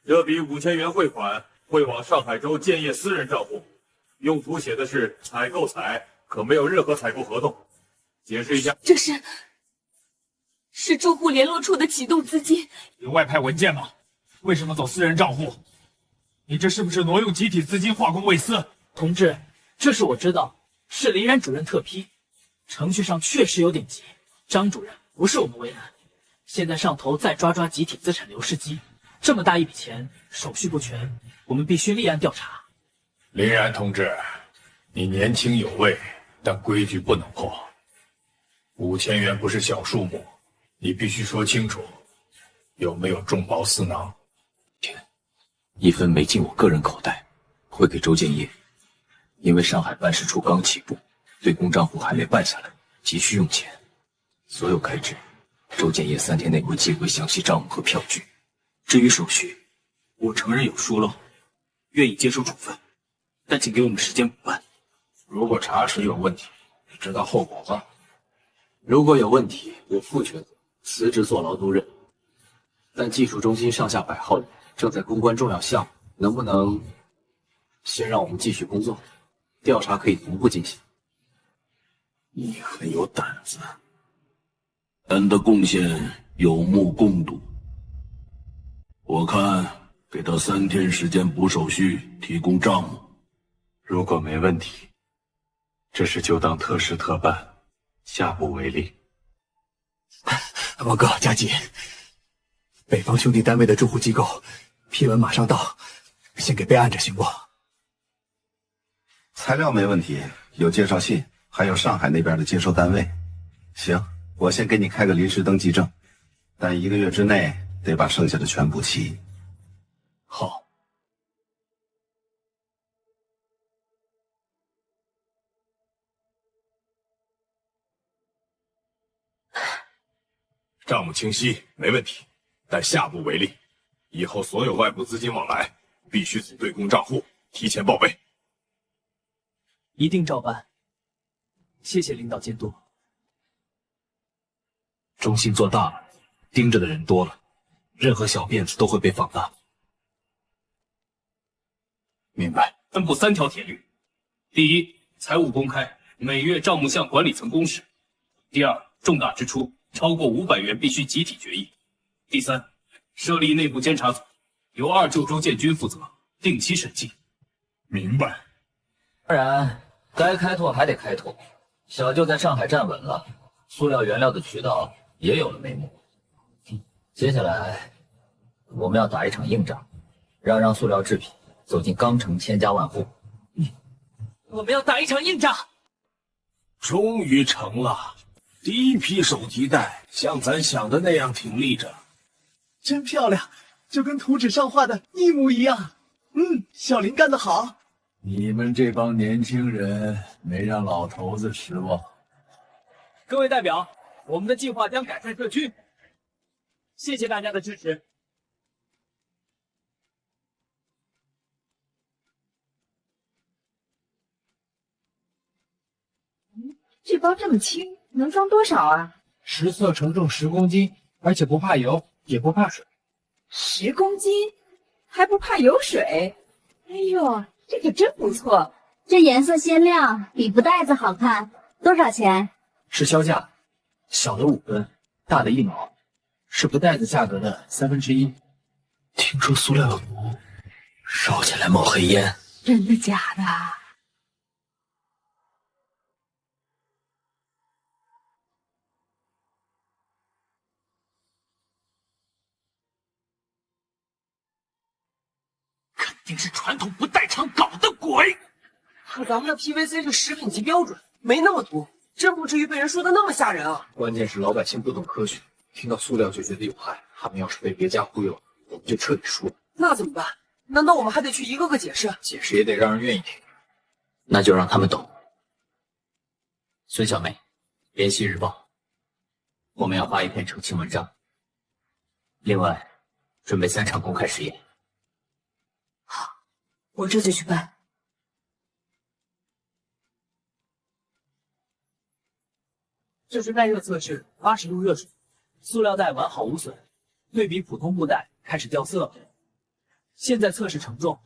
这笔5000元汇款汇往上海州建业私人账户，用途写的是采购采，可没有任何采购合同。解释一下，这是住户联络处的启动资金。有外派文件吗？为什么走私人账户？你这是不是挪用集体资金化公为私？同志，这事我知道，是林然主任特批，程序上确实有点急。张主任，不是我们为难，现在上头再抓集体资产流失机，这么大一笔钱，手续不全，我们必须立案调查。林然同志，你年轻有为，但规矩不能破。5000元不是小数目，你必须说清楚，有没有众包私囊？1分没进我个人口袋，汇给周建业。因为上海办事处刚起步，对公账户还没办下来，急需用钱。所有开支，周建业3天内会寄回详细账目和票据。至于手续，我承认有疏漏，愿意接受处分，但请给我们时间补办。如果查实有问题，你知道后果吗？如果有问题，我负全责辞职坐牢都认。但技术中心上下100号人正在攻关重要项目，能不能先让我们继续工作？调查可以同步进行。你很有胆子，咱的贡献有目共睹。我看给他3天时间补手续，提供账目。如果没问题，这事就当特事特办，下不为例。王哥，加急！北方兄弟单位的住户机构批文马上到，先给备案着行不？材料没问题，有介绍信，还有上海那边的接收单位。行，我先给你开个临时登记证，但1个月之内得把剩下的全补齐。好。账目清晰，没问题，但下不为例。以后所有外部资金往来必须组对公账户，提前报备。一定照办。谢谢领导监督。中心做大了，盯着的人多了，任何小辫子都会被放大。明白。颁布3条铁律：第一，财务公开，每月账目项管理层公示；第二，重大支出超过500元必须集体决议；第三，设立内部监察组，由2舅周建军负责，定期审计。明白。当然，该开拓还得开拓。小舅在上海站稳了，塑料原料的渠道也有了眉目。接下来，我们要打一场硬仗，让塑料制品走进钢城千家万户。我们要打一场硬仗。终于成了，第一批手提袋像咱想的那样挺立着，真漂亮，就跟图纸上画的一模一样。小林干得好。你们这帮年轻人没让老头子失望。各位代表，我们的计划将改善社区，谢谢大家的支持。这包这么轻，能装多少啊？10色承重10公斤，而且不怕油，也不怕水。10公斤，还不怕有水？哎呦，这可真不错。这颜色鲜亮，比布袋子好看。多少钱？是销价，小的5分，大的1毛，是布袋子价格的1/3。听说塑料有毒，烧起来冒黑烟。真的假的？肯定是传统不代厂搞的鬼。可咱们的 PVC 是食品级标准，没那么毒，真不至于被人说的那么吓人啊！关键是老百姓不懂科学，听到塑料就觉得有害。他们要是被别家忽悠，我们就彻底输了。那怎么办？难道我们还得去一个个解释？解释也得让人愿意听。那就让他们懂。孙小梅，联系日报，我们要发一篇澄清文章。另外，准备3场公开实验。我这就去办。这是耐热测试，80度热水，塑料袋完好无损，对比普通布袋开始掉色了。现在测试承重，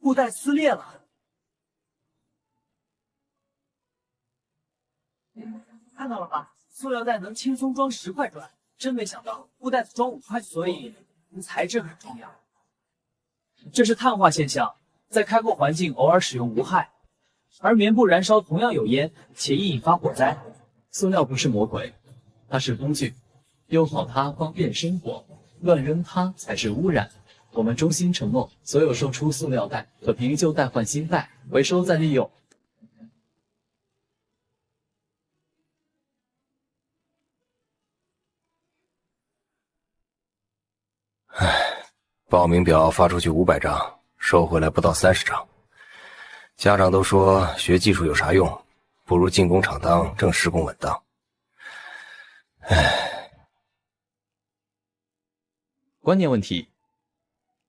布袋撕裂了。看到了吧？塑料袋能轻松装10块砖，真没想到布袋子装5块，所以材质很重要。这是碳化现象，在开阔环境偶尔使用无害，而棉布燃烧同样有烟，且易引发火灾。塑料不是魔鬼，它是工具，用好它方便生活，乱扔它才是污染。我们衷心承诺，所有售出塑料袋可凭旧袋换新袋，回收再利用。报名表发出去500张，收回来不到30张。家长都说学技术有啥用，不如进工厂当正施工稳当。观念问题，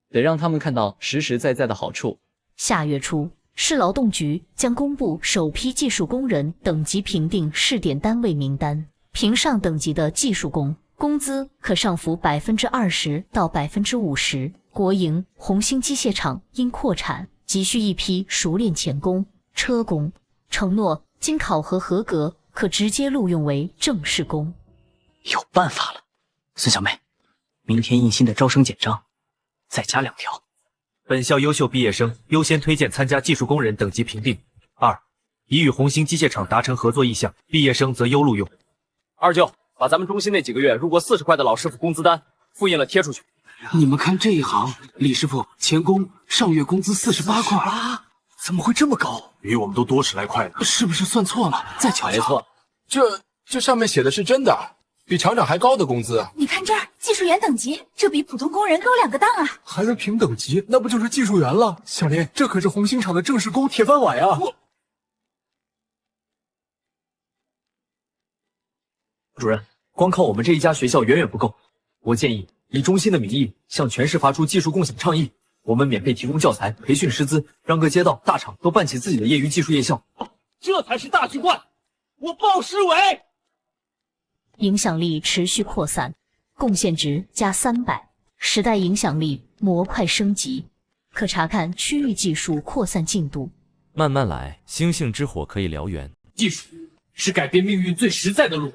得让他们看到实实在在的好处。下月初，市劳动局将公布首批技术工人等级评定试点单位名单，评上等级的技术工工资可上浮20%到50%。国营红星机械厂因扩产，急需一批熟练钳工、车工，承诺经考核合格，可直接录用为正式工。有办法了，孙小妹，明天印新的招生简章再加2条：本校优秀毕业生优先推荐参加技术工人等级评定。2，已与红星机械厂达成合作意向，毕业生则优录用。二舅，把咱们中心那几个月入过40块的老师傅工资单复印了贴出去。你们看这一行，李师傅钳工上月工资48块，怎么会这么高？比我们都多10来块呢。是不是算错了？再瞧瞧。没错，这上面写的是真的，比厂长还高的工资。你看这儿，技术员等级，这比普通工人高2个档啊！还是评等级，那不就是技术员了？小林，这可是红星厂的正式工，铁饭碗呀！主任，光靠我们这一家学校远远不够，我建议以中心的名义向全市发出技术共享倡议，我们免费提供教材、培训师资，让各街道、大厂都办起自己的业余技术夜校。这才是大局观，我报市委。影响力持续扩散，贡献值加300，时代影响力模块升级，可查看区域技术扩散进度。慢慢来，星星之火可以燎原。技术是改变命运最实在的路。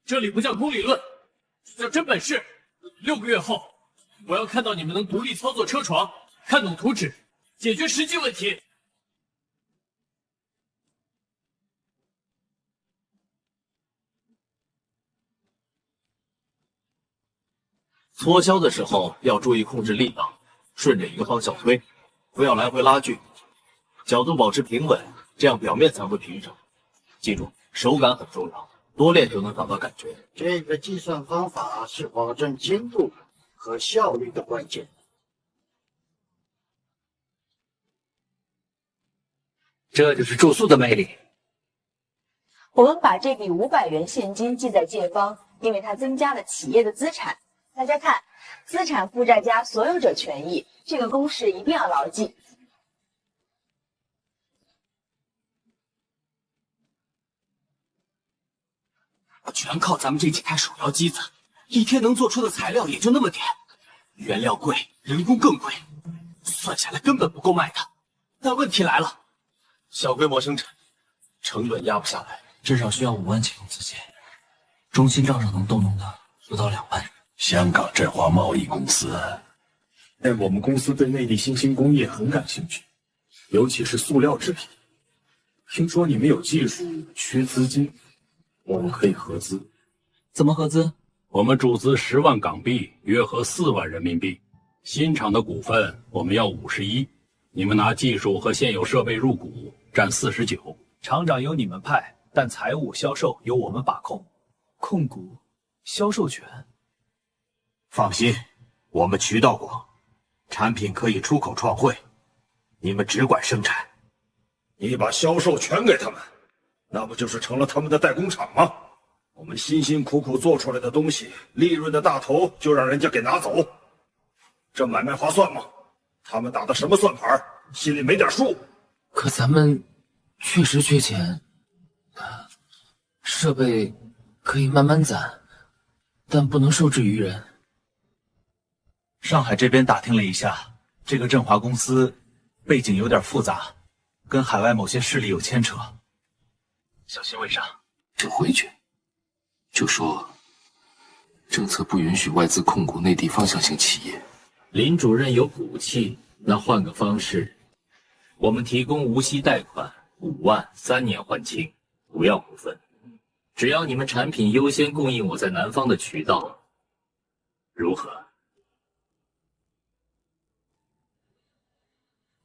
这里不叫空理论，叫真本事。6个月后，我要看到你们能独立操作车床，看懂图纸，解决实际问题。搓销的时候要注意控制力道，顺着一个方向推，不要来回拉锯，角度保持平稳，这样表面才会平整。记住，手感很重要，多练就能找到感觉。这个计算方法是保证精度和效率的关键。这就是住宿的魅力。我们把这笔500元现金记在借方，因为它增加了企业的资产。大家看，资产负债加所有者权益，这个公式一定要牢记。全靠咱们这几台手摇机子，一天能做出的材料也就那么点，原料贵，人工更贵，算下来根本不够卖的。但问题来了，小规模生产，成本压不下来，至少需要5万启动资金，中心账上能动用的不到2万。香港振华贸易公司我们公司对内地新兴工业很感兴趣，尤其是塑料制品。听说你们有技术，缺资金，我们可以合资。怎么合资？我们注资10万港币，约合4万人民币。新厂的股份我们要51%，你们拿技术和现有设备入股，占49%。厂长由你们派，但财务、销售由我们把控，控股、销售权。放心，我们渠道广，产品可以出口创汇，你们只管生产。你把销售权给他们，那不就是成了他们的代工厂吗？我们辛辛苦苦做出来的东西，利润的大头就让人家给拿走，这买卖划算吗？他们打的什么算盘，心里没点数？可咱们确实缺钱，设备可以慢慢攒，但不能受制于人。上海这边打听了一下，这个振华公司背景有点复杂，跟海外某些势力有牵扯，小心为上。这回去就说政策不允许外资控股内地方向性企业。林主任有骨气，那换个方式，我们提供无息贷款5万，3年还清，不要股份，只要你们产品优先供应我在南方的渠道，如何？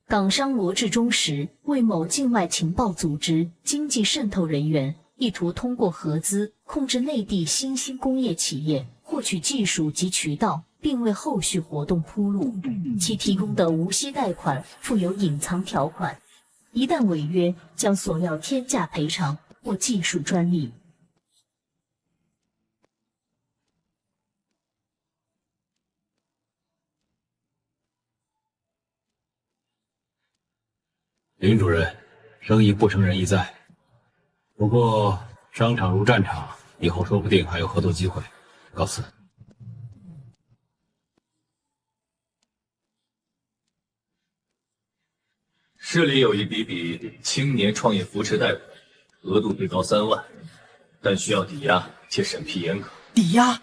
港商罗志忠实为某境外情报组织经济渗透人员，意图通过合资控制内地新兴工业企业，获取技术及渠道，并为后续活动铺路。其提供的无息贷款附有隐藏条款，一旦违约，将索要天价赔偿或技术专利。林主任，生意不成仁义在，不过商场如战场，以后说不定还有合作机会。告辞。市里有一笔青年创业扶持贷款，额度最高3万，但需要抵押，且审批严格。抵押？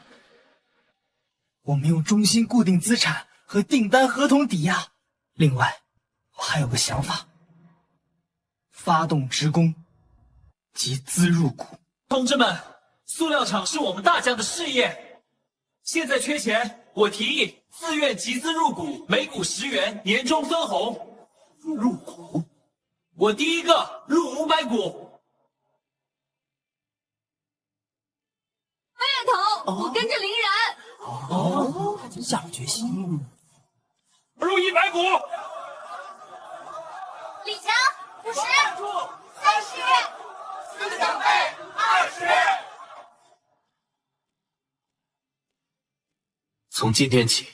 我们用中心固定资产和订单合同抵押。另外，我还有个想法。发动职工，集资入股。同志们，塑料厂是我们大家的事业，现在缺钱，我提议自愿集资入股，每股10元，年终分红。入股？我第一个入500股。我也投，我跟着林然。他真下了决心。入100股。李强。50、30、4小费20。从今天起，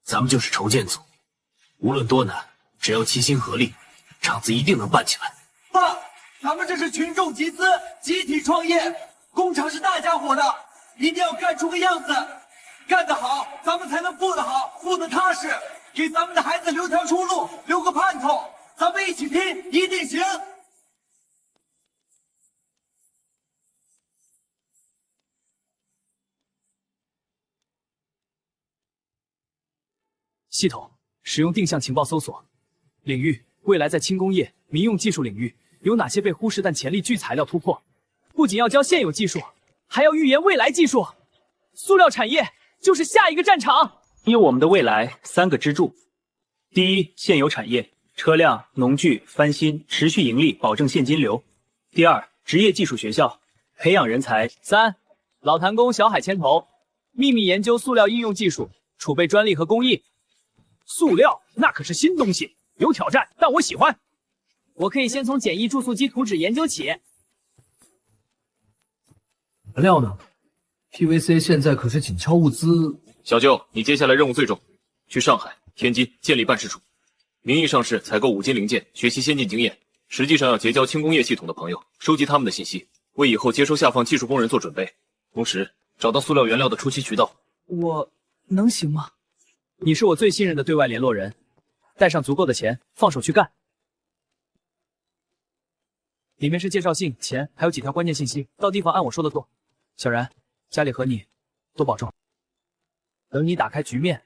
咱们就是筹建组，无论多难，只要齐心合力，厂子一定能办起来。爸，咱们这是群众集资，集体创业，工厂是大家伙的，一定要干出个样子，干得好，咱们才能富得好，富得踏实，给咱们的孩子留条出路，留个盼头。咱们一起拼，一定行！系统使用定向情报搜索，领域未来在轻工业、民用技术领域有哪些被忽视但潜力具材料突破？不仅要教现有技术，还要预言未来技术。塑料产业就是下一个战场。有我们的未来3个支柱：第一，现有产业。车辆、农具翻新，持续盈利，保证现金流。第二，职业技术学校，培养人才。3，老谭工小海牵头，秘密研究塑料应用技术，储备专利和工艺。塑料那可是新东西，有挑战，但我喜欢。我可以先从简易注塑机图纸研究起。材料呢 ？PVC 现在可是紧俏物资。小舅，你接下来任务最重，去上海、天津建立办事处。名义上是采购5金零件，学习先进经验，实际上要结交轻工业系统的朋友，收集他们的信息，为以后接收下放技术工人做准备，同时找到塑料原料的初期渠道。我能行吗？你是我最信任的对外联络人，带上足够的钱，放手去干。里面是介绍信、钱，还有几条关键信息，到地方按我说的做。小然，家里和你多保重。等你打开局面，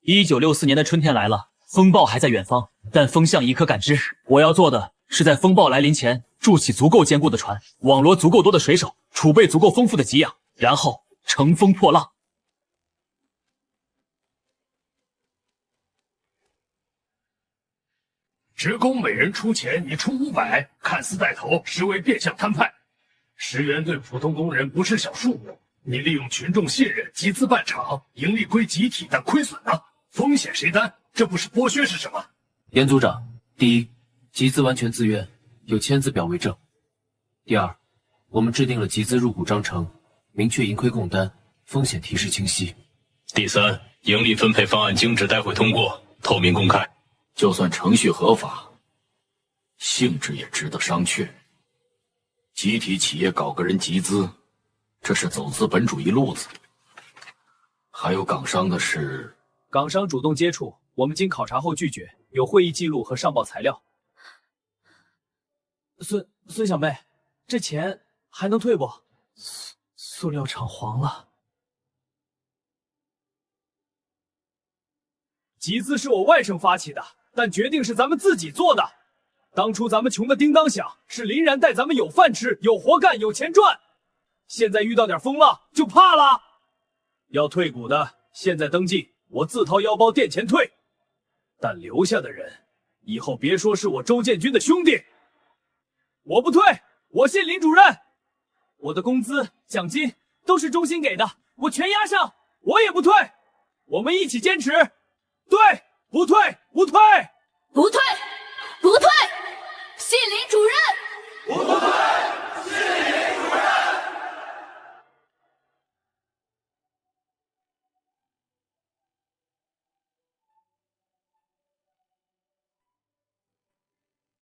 1964年的春天来了，风暴还在远方，但风向一刻感知。我要做的是在风暴来临前筑起足够坚固的船，网罗足够多的水手，储备足够丰富的给养，然后乘风破浪。职工每人出钱，你出500，看似带头，实为变相摊派。10元对普通工人不是小数目，你利用群众信任集资办厂，盈利归集体，但亏损呢？风险谁担？这不是剥削是什么？严组长，第一，集资完全自愿，有签字表为证；第二，我们制定了集资入股章程，明确盈亏共担，风险提示清晰；第三，盈利分配方案经旨待会通过，透明公开。就算程序合法，性质也值得商榷。集体企业搞个人集资，这是走资本主义路子。还有港商的事，港商主动接触，我们经考察后拒绝，有会议记录和上报材料。孙小妹，这钱还能退不？塑料厂黄了。集资是我外甥发起的，但决定是咱们自己做的。当初咱们穷的叮当响，是林然带咱们有饭吃、有活干、有钱赚。现在遇到点风浪就怕了。要退股的，现在登记，我自掏腰包垫钱退。但留下的人，以后别说是我周建军的兄弟。我不退，我信林主任。我的工资、奖金都是中心给的，我全押上，我也不退。我们一起坚持。对，不退，不退，不退。